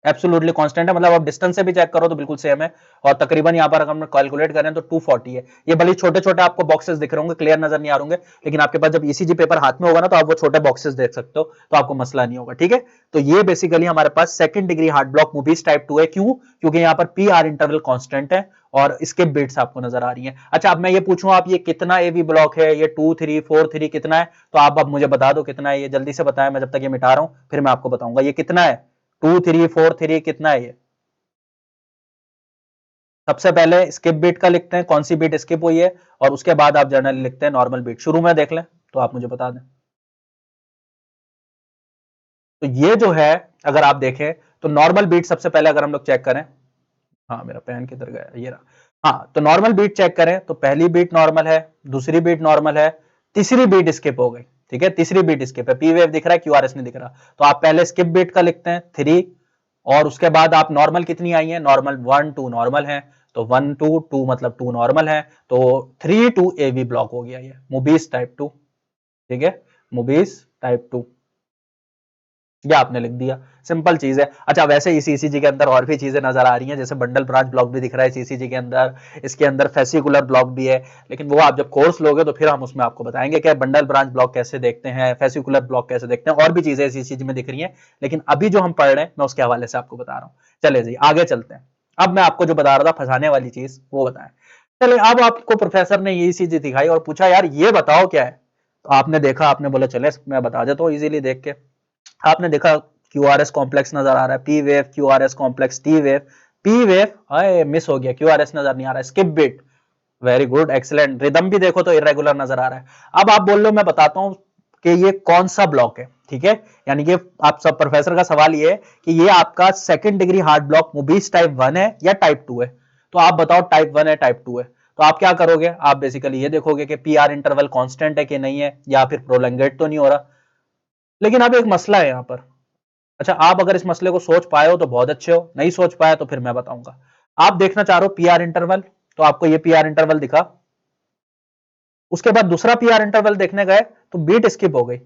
एब्सोल्युटली कांस्टेंट है। मतलब आप डिस्टेंस से भी चेक करो तो बिल्कुल सेम है, और तकरीबन यहां पर अगर हम कैलकुलेट करें तो 240 है। ये भले छोटे छोटे आपको बॉक्सेस दिख रहे होंगे, क्लियर नजर नहीं आ रहे, लेकिन आपके पास जब ईसीजी पेपर हाथ में होगा ना तो आप वो छोटे बॉक्सेस देख सकते हो, तो आपको मसला नहीं होगा, ठीक है। तो ये बेसिकली हमारे पास second degree heart block Mobitz type 2 है। क्यों? क्योंकि यहां पर पी आर इंटरवल कांस्टेंट है और इसके बिट्स आपको नजर आ रही हैं। अच्छा अब मैं ये पूछूं, आप ये कितना एवी ब्लॉक है, ये 2-3-4-3 कितना है? तो आप अब मुझे बता दो कितना है, ये जल्दी से बताएं, मैं जब तक ये मिटा रहा हूं फिर मैं आपको बताऊंगा ये कितना है। 2-3-4-3 कितना है ये? सबसे पहले स्किप बीट का लिखते हैं, कौन सी बीट स्किप हुई है, और उसके बाद आप जनरली लिखते हैं नॉर्मल बीट। शुरू में देख लें तो आप मुझे बता दें। तो ये जो है, अगर आप देखें तो नॉर्मल बीट सबसे पहले अगर हम लोग चेक करें, हाँ मेरा पेन किधर गया, ये रहा। हाँ तो नॉर्मल बीट चेक करें तो पहली बीट नॉर्मल है, दूसरी बीट नॉर्मल है, तीसरी बीट स्किप हो गई, ठीक है, तीसरी बीट स्किप है, पी वेव दिख रहा है, क्यूआरएस नहीं दिख रहा। तो आप पहले स्किप बीट का लिखते हैं 3, और उसके बाद आप नॉर्मल कितनी आई है, नॉर्मल 1-2 नॉर्मल है, तो 1-2 मतलब 2 नॉर्मल है, तो 3-2 एवी ब्लॉक हो गया ये मूबीज टाइप 2, ठीक है, मूबीज टाइप 2, ये आपने लिख दिया, सिंपल चीज है। अच्छा वैसे इस ईसीजी के अंदर और भी चीजें नजर आ रही हैं, जैसे बंडल ब्रांच ब्लॉक भी दिख रहा है ईसीजी के अंदर, इसके अंदर फेसिकुलर ब्लॉक भी है, लेकिन वो आप जब कोर्स लोगे तो फिर हम उसमें आपको बताएंगे कि बंडल ब्रांच ब्लॉक कैसे देखते हैं, फेसिकुलर ब्लॉक कैसे देखते हैं, और भी चीजें इस ईसीजी में दिख रही हैं, लेकिन अभी जो हम पढ़ रहे हैं मैं उसके हवाले से आपको बता रहा हूँ। चले जी आगे चलते हैं। अब मैं आपको जो बता रहा था फंसाने वाली चीज वो बताएं। चले अब आपको प्रोफेसर ने ये ईसीजी दिखाई और पूछा यार ये बताओ क्या है, तो आपने देखा, आपने बोला चले मैं बता देता हूँ इजीली देख के। आपने देखा क्यू आर एस कॉम्प्लेक्स नजर आ रहा है, P wave Q R S complex T wave, P wave hi miss हो गया, क्यू आर एस नजर नहीं आ रहा है, skip bit, very good excellent, rhythm भी देखो तो इरेगुलर नजर आ रहा है। अब आप बोल लो मैं बताता हूं कि ये कौन सा ब्लॉक है, ठीक है, यानी कि आप सब प्रोफेसर का सवाल ये है कि ये आपका second degree heart block Mobitz type 1 है या टाइप 2 है, तो आप बताओ टाइप 1 है टाइप 2 है। तो आप क्या करोगे, आप बेसिकली ये देखोगे कि पी आर इंटरवल कांस्टेंट है कि नहीं है, या फिर प्रोलंगेट तो नहीं हो रहा। लेकिन अब एक मसला है यहां पर, अच्छा आप अगर इस मसले को सोच पाए हो तो बहुत अच्छे हो, नहीं सोच पाए तो फिर मैं बताऊंगा। आप देखना चाह रहे हो पी आर इंटरवल, तो आपको ये पीआर इंटरवल दिखा। उसके बाद दूसरा पीआर इंटरवल देखने गए तो बीट स्किप हो गई।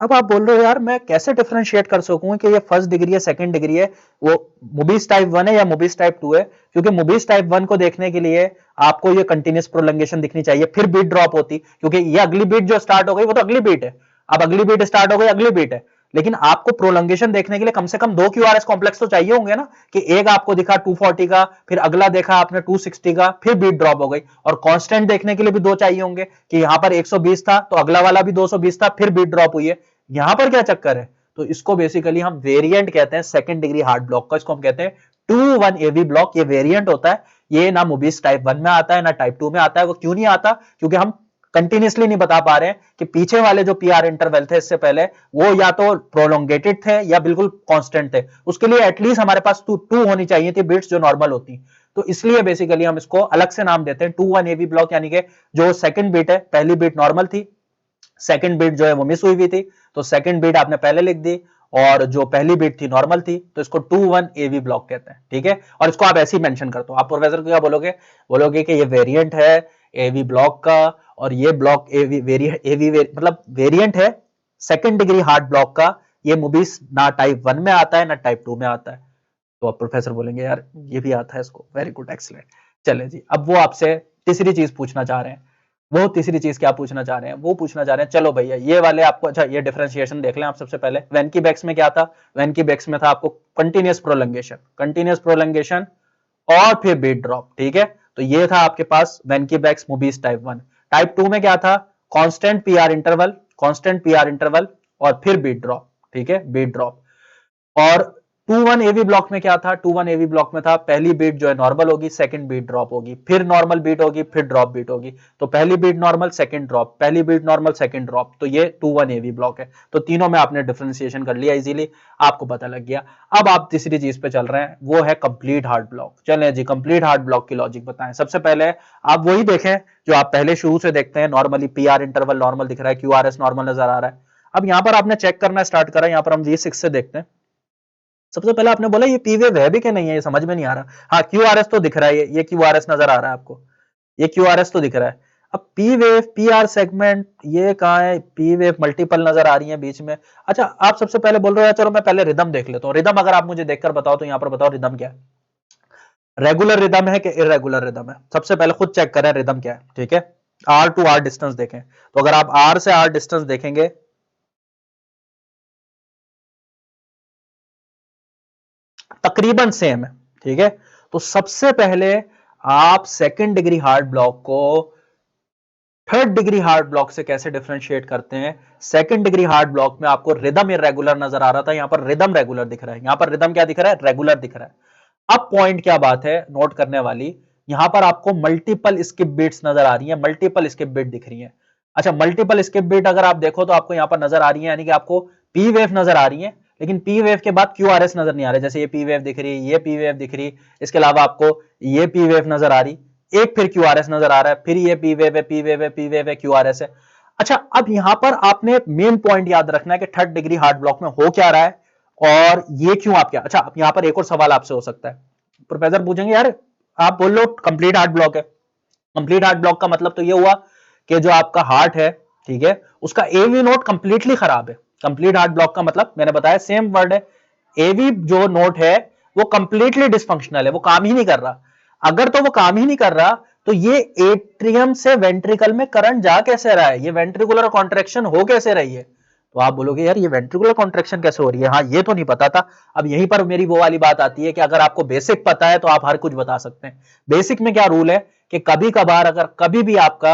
अब आप बोल रहे हो यार मैं कैसे डिफरेंशिएट कर सकूं कि ये फर्स्ट डिग्री है सेकंड डिग्री है, वो मोबिस टाइप 1 है या मोबिस टाइप 2 है? क्योंकि मोबिस टाइप 1 को देखने के लिए आपको ये कंटिन्यूस प्रोलंगेशन दिखनी चाहिए, फिर बीट ड्रॉप होती, क्योंकि ये अगली बीट जो स्टार्ट हो गई वो तो अगली बीट है। अब अगली बीट स्टार्ट हो गई, अगली बीट है, लेकिन आपको प्रोलंगेशन देखने के लिए कम से कम 2 क्यूआरएस कॉम्प्लेक्स तो चाहिए होंगे ना, कि एक आपको दिखा 240 का, फिर अगला देखा आपने 260 का, फिर बीट ड्रॉप हो गई। और कांस्टेंट देखने के लिए भी 2 चाहिए होंगे, कि यहां पर 120 था तो अगला वाला भी 220 था, फिर बीट ड्रॉप हुई है। यहां पर क्या चक्कर है? तो इसको बेसिकली हम वेरिएंट कहते हैं सेकंड डिग्री हार्ड ब्लॉक का, इसको हम कहते हैं 2-1 एवी ब्लॉक। ये वेरिएंट होता है, ये ना मोबिस टाइप 1 में आता है ना टाइप 2 में आता है। वो क्यों नहीं आता? क्योंकि हम कंटिन्यूसली नहीं बता पा रहे हैं कि पीछे वाले जो पीआर इंटरवल थे इससे पहले वो या तो प्रोलोंगेटेड थे या बिल्कुल कांस्टेंट थे। उसके लिए एटलीस्ट हमारे पास टू होनी चाहिए थी बीट्स जो नॉर्मल होती। तो इसलिए बेसिकली हम इसको अलग से नाम देते हैं 2-1 एवी ब्लॉक, यानी कि जो सेकंड बीट है, पहली बीट नॉर्मल थी, सेकंड बीट जो है वो मिस हुई थी, तो सेकंड बीट आपने पहले लिख दी, और जो पहली बीट थी नॉर्मल थी, तो इसको 2-1 एवी ब्लॉक कहते हैं। ठीक है, और इसको आप ऐसे ही मेंशन कर दो। आप प्रोफेसर को क्या बोलोगे? बोलोगे कि ये वेरिएंट है एवी ब्लॉक का, और ये ब्लॉक एवी मतलब वेरिएंट है सेकंड डिग्री हार्ड ब्लॉक का। ये मूवीज ना टाइप 1 में आता है ना टाइप 2 में आता है। तो आप प्रोफेसर बोलेंगे यार ये भी आता है इसको, वेरी गुड, एक्सीलेंट। चले जी, अब वो आपसे तीसरी चीज पूछना चाह रहे हैं। वो तीसरी चीज क्या पूछना चाह रहे हैं? वो पूछना चाह रहे हैं, चलो भैया ये वाले आपको, अच्छा ये डिफरेंशिएशन देख लें आप सबसे पहले। वेनकी बैक्स में क्या था? वेनकी बैक्स में था आपको कंटिन्यूस प्रोलंगेशन, कंटिन्यूस प्रोलंगेशन और फिर बीट ड्रॉप। ठीक है, तो ये था आपके पास वेनकी बैक्स मूवीज टाइप 1। टाइप 2 में क्या था? Constant PR interval, constant PR interval और फिर बीट ड्रॉप। ठीक है, बीट ड्रॉप। और 2-1 एवी ब्लॉक में क्या था? 2-1 एवी ब्लॉक में था पहली बीट जो है नॉर्मल होगी, सेकंड बीट ड्रॉप होगी, फिर नॉर्मल बीट होगी, फिर ड्रॉप बीट होगी। तो पहली बीट नॉर्मल, सेकंड ड्रॉप, पहली बीट नॉर्मल, सेकंड ड्रॉप। तो ये 2-1 एवी ब्लॉक है। तो तीनों में आपने डिफरेंशिएशन कर लिया इजीली, आपको पता लग गया। अब आप तीसरी चीज पे चल रहे हैं, वो है कंप्लीट हार्ड ब्लॉक। चलें जी, कंप्लीट हार्ड ब्लॉक की लॉजिक बताएं। सबसे पहले आप वही देखें जो आप पहले शुरू से देखते हैं, नॉर्मली पीआर इंटरवल नॉर्मल दिख रहा है, क्यूआरएस नॉर्मल नजर आ रहा है। अब यहां पर आपने चेक करना स्टार्ट करा, यहां पर हम V6 से देखते हैं। सबसे पहले आपने बोला ये पी वेव है भी कि नहीं है, ये समझ में नहीं आ रहा। हाँ, क्यूआरएस तो दिख रहा है, ये क्यूआरएस नजर आ रहा है आपको, ये क्यूआरएस तो दिख रहा है। अब P wave, P R segment ये कहाँ है? पी वेव मल्टीपल नजर आ रही है बीच में। अच्छा, आप सबसे पहले बोल रहे हो चलो मैं पहले रिदम देख लेता हूँ। रिदम अगर आप मुझे देखकर बताओ तो यहाँ पर बताओ रिदम क्या है? रेगुलर रिदम है कि इरेगुलर रिदम है? सबसे पहले खुद चेक करें रिदम क्या है। ठीक है, आर टू आर डिस्टेंस देखें, तो अगर आप आर से आर डिस्टेंस देखेंगे तकरीबन सेम है। ठीक है, तो सबसे पहले आप सेकंड डिग्री हार्ड ब्लॉक को थर्ड डिग्री हार्ड ब्लॉक से कैसे डिफरेंशिएट करते हैं? सेकंड डिग्री हार्ड ब्लॉक में आपको रिदम इरेगुलर नजर आ रहा था, यहां पर रिदम रेगुलर दिख रहा है। यहां पर रिदम क्या दिख रहा है? रेगुलर दिख रहा है। अब पॉइंट क्या बात है नोट करने वाली, यहां पर आपको मल्टीपल स्किप बीट्स नजर आ रही है, मल्टीपल स्किप बीट दिख रही है। अच्छा, मल्टीपल स्किप बीट अगर आप देखो तो आपको यहां पर नजर आ रही है, यानी कि आपको पी वेव नजर आ रही है, लेकिन पी वेव के बाद क्यूआरएस नजर नहीं आ रहा। जैसे ये पी वेव दिख रही है, ये पी वेव दिख रही, इसके अलावा आपको ये पी वेव नजर आ रही, एक फिर क्यूआरएस नजर आ रहा है, फिर ये पी वेव है, पी वेव है, पी वेव है, क्यूआरएस है। अच्छा, अब यहां पर आपने मेन पॉइंट याद रखना है कि थर्ड डिग्री हार्ड ब्लॉक में हो क्या रहा है और ये क्यों आप क्या। अच्छा, अब यहां पर एक और सवाल आपसे हो सकता है, प्रोफेसर पूछेंगे यार आप बोल लो कंप्लीट हार्ट ब्लॉक है, कंप्लीट हार्ट ब्लॉक का मतलब तो ये हुआ कि जो आपका हार्ट है, ठीक है, उसका एवी नोट कंप्लीटली खराब है। कंप्लीट हार्ट ब्लॉक का मतलब मैंने बताया सेम वर्ड है, एवी जो नोट है वो कंप्लीटली डिसफंक्शनल है, वो काम ही नहीं कर रहा। अगर तो वो काम ही नहीं कर रहा तो ये एट्रियम से वेंट्रिकल में करंट जा कैसे रहा है? ये वेंट्रिकुलर कॉन्ट्रैक्शन हो कैसे रही है? तो आप बोलोगे यार ये वेंट्रिकुलर कॉन्ट्रैक्शन कैसे हो रही है? हाँ, ये तो नहीं पता था। अब यहीं पर मेरी वो वाली बात आती है कि अगर आपको बेसिक पता है तो आप हर कुछ बता सकते हैं। बेसिक में क्या रूल है कि कभी कभार अगर कभी भी आपका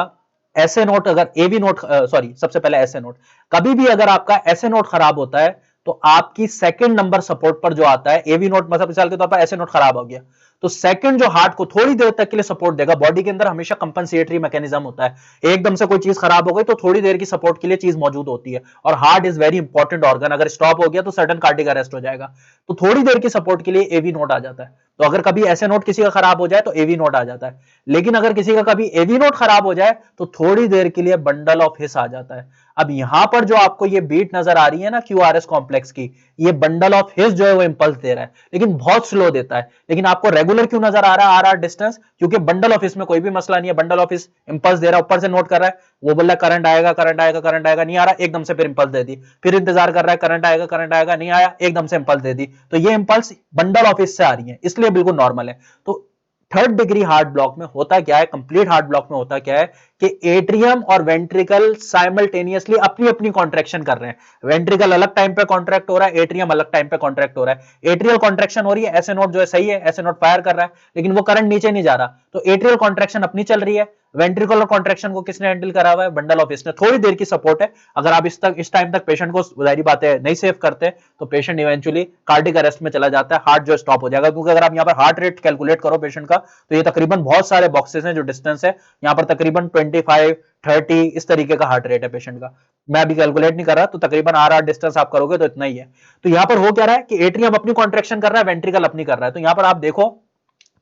ऐसे नोट, अगर एवी नोट, सॉरी सबसे पहले ऐसे नोट, कभी भी अगर आपका ऐसे नोट खराब होता है तो आपकी सेकंड नंबर सपोर्ट पर जो आता है एवी नोट, मतलब मिसाल के तौर पर ऐसे नोट खराब हो गया तो सेकंड जो हार्ट को थोड़ी देर तक के लिए सपोर्ट देगा, बॉडी के अंदर हमेशा कंपनसेटरी मैकेनिज्म होता है, एकदम से कोई चीज खराब हो गई तो थोड़ी देर की सपोर्ट के लिए चीज मौजूद होती है। और heart is very important organ, अगर स्टॉप हो गया तो सडन कार्डिक अरेस्ट हो जाएगा, तो थोड़ी देर की सपोर्ट के लिए एवी नोट आ जाता है। तो अगर कभी ऐसे नोट किसी का खराब हो जाए तो एवी नोट आ जाता है, लेकिन अगर किसी का कभी एवी नोट खराब हो जाए तो थोड़ी देर के लिए बंडल ऑफ हिस आ जाता है। अब यहां पर जो आपको ये बीट नजर आ रही है ना क्यूआरएस कॉम्प्लेक्स की, ये बंडल ऑफ हिज जो है वो इंपल्स दे रहा है, लेकिन बहुत स्लो देता है। लेकिन आपको रेगुलर क्यों नजर आ रहा है आर डिस्टेंस? क्योंकि बंडल ऑफ हिज में कोई भी मसला नहीं है, बंडल ऑफ हिज इंपल्स दे रहा है, ऊपर से नोट कर रहा है, वो बोल रहा है करंट आएगा करंट आएगा करंट आएगा, नहीं आ रहा, एकदम से फिर इंपल्स दे दी, फिर इंतजार कर रहा है करंट आएगा नहीं आया, एकदम से इंपल्स दे दी। तो ये इंपल्स बंडल ऑफ हिज से आ रही है, इसलिए बिल्कुल नॉर्मल है। तो थर्ड डिग्री हार्ट ब्लॉक में होता क्या है, कंप्लीट हार्ट ब्लॉक में होता क्या है कि एट्रियम और वेंट्रिकल साइमल्टेनियसली अपनी अपनी कॉन्ट्रैक्शन कर रहे हैं। वेंट्रिकल अलग टाइम पे कॉन्ट्रैक्ट हो रहा है, एट्रियम अलग टाइम पे कॉन्ट्रैक्ट हो रहा है। एट्रियल कॉन्ट्रैक्शन हो रही है, ऐसे नोट जो है सही है, ऐसे नोट फायर कर रहा है, लेकिन वो करंट नीचे नहीं जा रहा, तो एट्रियल कॉन्ट्रैक्शन अपनी चल रही है। वेंट्रिकुलर कॉन्ट्रैक्शन को किसने हैंडल करा हुआ है? Bundle of his. थोड़ी देर की सपोर्ट है, अगर आप इस टाइम तक पेशेंट को जाहिर बात है नहीं सेव करते तो पेशेंट इवेंचुअली कार्डिक अरेस्ट में चला जाता है, हार्ट जो स्टॉप हो जाएगा। क्योंकि अगर आप यहाँ पर हार्ट रेट कैलकुलेट करो पेशेंट का, तो ये तकरीबन बहुत सारे बॉक्सेस हैं जो डिस्टेंस है, यहाँ पर तकरीबन 25 30 इस तरीके का हार्ट रेट है पेशेंट का। मैं अभी कैलकुलेट नहीं कर रहा, तो तकरीबन आर डिस्टेंस आप करोगे तो इतना ही है। तो यहाँ पर हो क्या रहा है कि एट्रियम अपनी कॉन्ट्रैक्शन कर रहा है, वेंट्रिकल अपनी कर रहा है। तो यहाँ पर आप देखो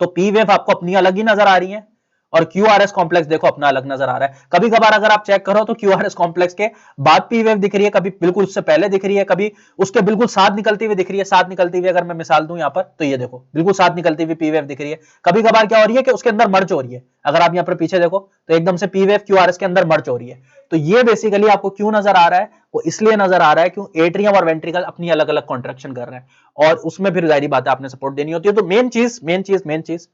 तो पी वेव आपको अपनी अलग ही नजर आ रही है, और क्यूआरएस कॉम्प्लेक्स देखो अपना अलग नजर आ रहा है। कभी कभार अगर आप चेक करो तो क्यूआरएस कॉम्प्लेक्स के बाद पी वेव दिख रही है, कभी बिल्कुल उससे पहले दिख रही है, कभी उसके बिल्कुल साथ निकलती हुई दिख रही है। साथ निकलती हुई अगर मैं मिसाल दूं यहाँ पर, तो ये देखो बिल्कुल साथ निकलती हुई पी वेव दिख रही है। कभी कभार क्या हो रही है कि उसके अंदर मर्ज हो रही है, अगर आप यहाँ पर पीछे देखो तो एकदम से पी वेव क्यूआरएस के अंदर मर्ज हो रही है। तो ये बेसिकली आपको क्यों नजर आ रहा है? वो इसलिए नजर आ रहा है क्यों एट्रियम और वेंट्रिकल अपनी अलग अलग कॉन्ट्रैक्शन कर रहे हैं, और उसमें फिर जाहिर बात है आपने सपोर्ट देनी होती है। तो मेन चीज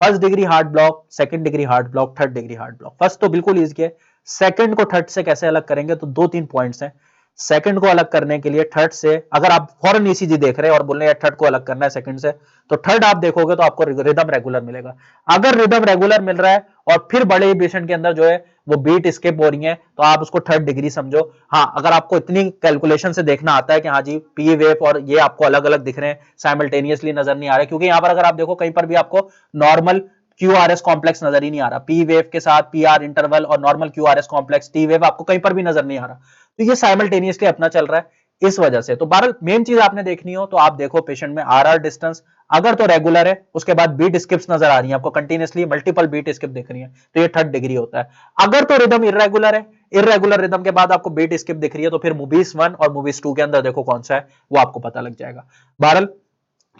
first degree heart block, second degree heart block, third degree heart block. First तो बिल्कुल इजी है, सेकंड को थर्ड से कैसे अलग करेंगे? तो दो तीन पॉइंट्स हैं। सेकंड को अलग करने के लिए थर्ड से, अगर आप फॉरन ईसीजी देख रहे हैं और बोल रहे हैं थर्ड को अलग करना है सेकंड से, तो थर्ड आप देखोगे तो आपको रिदम रेगुलर मिलेगा। अगर रिदम रेगुलर मिल रहा है और फिर बड़े पेशेंट के अंदर जो है वो बीट स्किप हो रही है, तो आप उसको थर्ड डिग्री समझो। हाँ, अगर आपको इतनी कैलकुलेशन से देखना आता है कि हाँ जी पी वेव और ये आपको अलग अलग दिख रहे हैं, साइमल्टेनियसली नजर नहीं आ रहे, क्योंकि यहां पर अगर आप देखो कहीं पर भी आपको नॉर्मल क्यूआरएस कॉम्प्लेक्स नजर ही नहीं आ रहा, पी वेव के साथ पीआर इंटरवल और normal QRS complex T wave आपको कहीं पर भी नजर नहीं आ रहा। तो ये साइमल्टेनियसली अपना चल रहा है इस वजह से। तो बहरहाल मेन चीज आपने देखनी हो तो आप देखो पेशेंट में आर डिस्टेंस, अगर तो रेगुलर है, उसके बाद बीट स्किप्स नजर आ रही है आपको कंटिन्यूअसली, मल्टीपल बीट स्किप दिख रही है, तो ये थर्ड डिग्री होता है। अगर तो रिदम इरेगुलर है, इरेगुलर रिदम के बाद आपको बीट स्किप दिख रही है, तो फिर मूवीज 1 और मूवीज 2 के अंदर देखो कौन सा है, वो आपको पता लग जाएगा। बहरहाल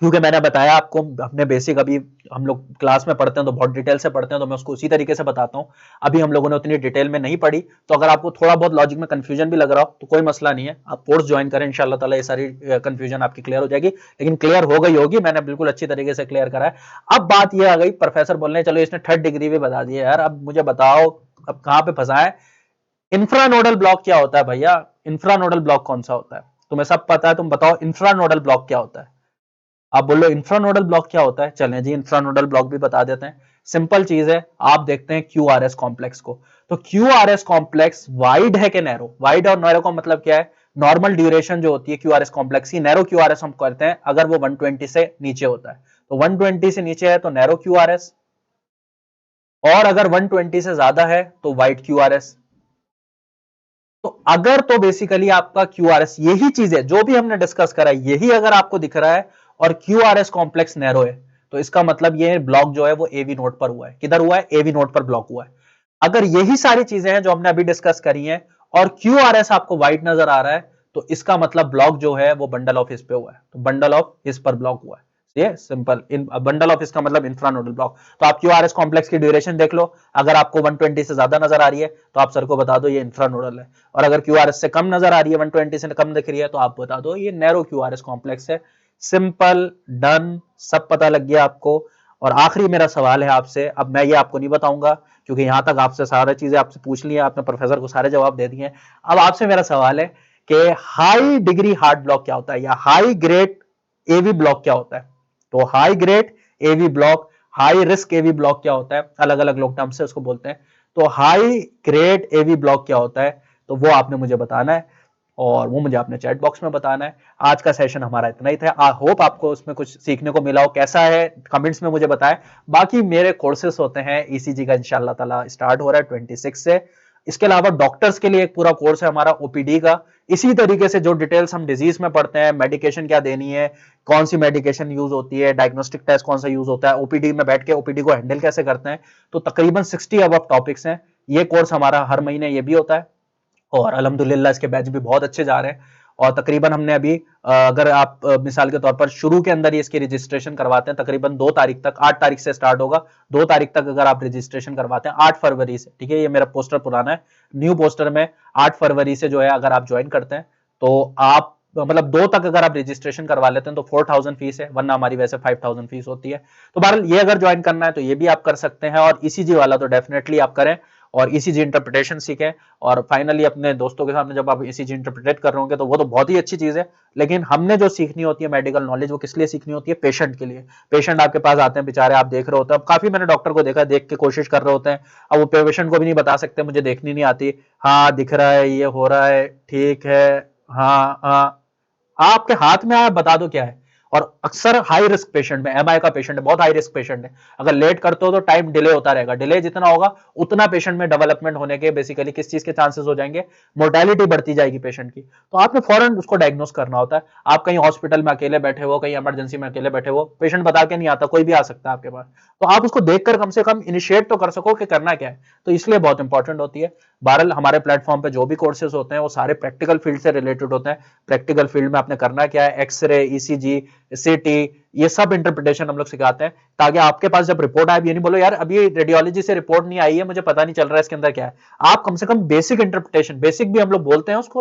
क्योंकि मैंने बताया आपको अपने बेसिक, अभी हम लोग क्लास में पढ़ते हैं तो बहुत डिटेल से पढ़ते हैं, तो मैं उसको उसी तरीके से बताता हूं। अभी हम लोगों ने उतनी डिटेल में नहीं पढ़ी, तो अगर आपको थोड़ा बहुत लॉजिक में कंफ्यूजन भी लग रहा हो तो कोई मसला नहीं है, आप कोर्स ज्वाइन करें, इंशाल्लाह ताला ये सारी कंफ्यूजन आपकी क्लियर हो जाएगी। लेकिन क्लियर हो गई होगी, मैंने बिल्कुल अच्छी तरीके से क्लियर करा है। अब बात यह आ गई, प्रोफेसर बोलने चलो इसने थर्ड डिग्री भी बता दी है यार, अब मुझे बताओ अब कहां पे फंसा है। इंफ्रानोडल ब्लॉक क्या होता है भैया? इंफ्रानोडल ब्लॉक कौन सा होता है? तुम्हें सब पता है, तुम बताओ इंफ्रानोडल ब्लॉक क्या होता है? आप बोलो इंफ्रानोडल ब्लॉक क्या होता है? चलें जी इंफ्रानोडल ब्लॉक भी बता देते हैं। सिंपल चीज है, आप देखते हैं क्यूआरएस कॉम्प्लेक्स को, तो क्यूआरएस कॉम्प्लेक्स वाइड है कि नैरो? वाइड और नैरो का मतलब क्या है? नॉर्मल ड्यूरेशन जो होती है क्यूआरएस कॉम्प्लेक्स की, नैरो क्यूआरएस हम करते हैं अगर वो 120 से नीचे होता है, तो 120 से नीचे है तो नैरो क्यूआरएस, और अगर 120 से ज्यादा है तो वाइड क्यूआरएस। तो अगर तो बेसिकली आपका क्यूआरएस यही चीज है जो भी हमने डिस्कस करा है, यही अगर आपको दिख रहा है और क्यूआरएस कॉम्प्लेक्स नैरो है, तो इसका मतलब ये ब्लॉक जो है वो एवी नोड पर हुआ है। किधर हुआ है? एवी नोड पर ब्लॉक हुआ है। अगर यही सारी चीजें हैं जो हमने अभी डिस्कस करी हैं और क्यूआरएस आपको वाइड नजर आ रहा है, तो इसका मतलब ब्लॉक जो है वो बंडल ऑफ हिस पे हुआ है, तो बंडल ऑफ हिस पर ब्लॉक हुआ है। ये सिंपल, इन बंडल ऑफ इसका मतलब इंफ्रानोडल ब्लॉक। तो आप क्यूआरएस कॉम्प्लेक्स की ड्यूरेशन देख लो, अगर आपको 120 से ज्यादा नजर आ रही है तो आप सर को बता दो ये इंफ्रानोडल है, और अगर क्यूआरएस से कम नजर आ रही है, 120 से कम दिख रही है, तो आप बता दो ये नैरो क्यूआरएस कॉम्प्लेक्स है। सिंपल, डन, सब पता लग गया आपको। और आखिरी मेरा सवाल है आपसे, अब मैं ये आपको नहीं बताऊंगा क्योंकि यहां तक आपसे सारी चीजें आपसे पूछ ली है आपने, प्रोफेसर को सारे जवाब दे दिए हैं। अब आपसे मेरा सवाल है कि हाई डिग्री हार्ट ब्लॉक क्या होता है, या हाई ग्रेड एवी ब्लॉक क्या होता है? तो high grade AV block, high risk AV block क्या होता है? अलग अलग लोग टर्म से उसको बोलते हैं। तो हाई ग्रेड एवी ब्लॉक क्या होता है, तो वो आपने मुझे बताना है, और वो मुझे आपने चैट बॉक्स में बताना है। आज का सेशन हमारा इतना ही था, आई होप आपको उसमें कुछ सीखने को मिला हो। कैसा है कमेंट्स में मुझे बताएं। बाकी मेरे कोर्सेस होते हैं ईसीजी का, इंशाल्लाह ताला स्टार्ट हो रहा है 26 से। इसके अलावा डॉक्टर्स के लिए एक पूरा कोर्स है हमारा ओपीडी का, इसी तरीके से जो डिटेल्स हम डिजीज में पढ़ते हैं, मेडिकेशन क्या देनी है, कौन सी मेडिकेशन यूज होती है, डायग्नोस्टिक टेस्ट कौन सा यूज होता है, ओपीडी में बैठ के ओपीडी को हैंडल कैसे करते हैं, तो तकरीबन 60 अब टॉपिक्स हैं। ये कोर्स हमारा हर महीने ये भी होता है, और अल्हम्दुलिल्लाह इसके बैच भी बहुत अच्छे जा रहे हैं। और तकरीबन हमने अभी अगर आप मिसाल के तौर पर शुरू के अंदर ही इसकी रजिस्ट्रेशन करवाते हैं, तकरीबन 2 तारीख तक, 8 तारीख से स्टार्ट होगा, 2 तारीख तक अगर आप रजिस्ट्रेशन करवाते हैं, 8 फरवरी से, ठीक है, ये मेरा पोस्टर पुराना है, न्यू पोस्टर में 8 फरवरी से जो है अगर आप ज्वाइन करते हैं तो आप मतलब 2 तक अगर आप रजिस्ट्रेशन करवा लेते हैं तो 4000 फीस है, वरना हमारी वैसे 5000 फीस होती है। तो बहरहाल ये अगर ज्वाइन करना है तो ये भी आप कर सकते हैं, और ईसीजी वाला तो डेफिनेटली आप करें और ईसीजी इंटरप्रिटेशन सीखें। और फाइनली अपने दोस्तों के सामने जब आप ईसीजी इंटरप्रेट कर रहे होंगे तो वो तो बहुत ही अच्छी चीज है, लेकिन हमने जो सीखनी होती है मेडिकल नॉलेज, वो किस लिए सीखनी होती है? पेशेंट के लिए। पेशेंट आपके पास आते हैं बेचारे, आप देख रहे होते हैं, अब काफी मैंने डॉक्टर को देखा, देख के कोशिश कर रहे होते हैं, अब वो पेशेंट को भी नहीं बता सकते मुझे देखनी नहीं आती, हाँ दिख रहा है, ये हो रहा है, ठीक है, हाँ हाँ, आपके हाथ में आप बता दो क्या है। और अक्सर हाई रिस्क पेशेंट में, एमआई का पेशेंट है, बहुत हाई रिस्क पेशेंट है, अगर लेट करते हो तो टाइम डिले होता रहेगा, डिले जितना होगा उतना पेशेंट में डेवलपमेंट होने के बेसिकली किस चीज के चांसेस हो जाएंगे, मोर्टेलिटी बढ़ती जाएगी पेशेंट की। तो आपने फौरन उसको डायग्नोस करना होता है। आप कहीं हॉस्पिटल में अकेले बैठे हो, कहीं इमरजेंसी में अकेले बैठे हो, पेशेंट बता के नहीं आता, कोई भी आ सकता है आपके पास, तो आप उसको देखकर कम से कम इनिशिएट तो कर सको कि करना क्या है, तो इसलिए बहुत इंपॉर्टेंट होती है। बहरहाल हमारे प्लेटफॉर्म पे जो भी कोर्सेज होते हैं वो सारे प्रैक्टिकल फील्ड से रिलेटेड होते हैं। प्रैक्टिकल फील्ड में आपने करना क्या है, एक्सरे, ईसीजी, सीटी, ये सब इंटरप्रिटेशन हम लोग सिखाते हैं, ताकि आपके पास जब रिपोर्ट आए, ये नहीं बोलो यार अभी रेडियोलॉजी से रिपोर्ट नहीं आई है, मुझे पता नहीं चल रहा है इसके अंदर क्या है। आप कम से कम बेसिक इंटरप्रिटेशन, बेसिक भी हम लोग बोलते हैं उसको,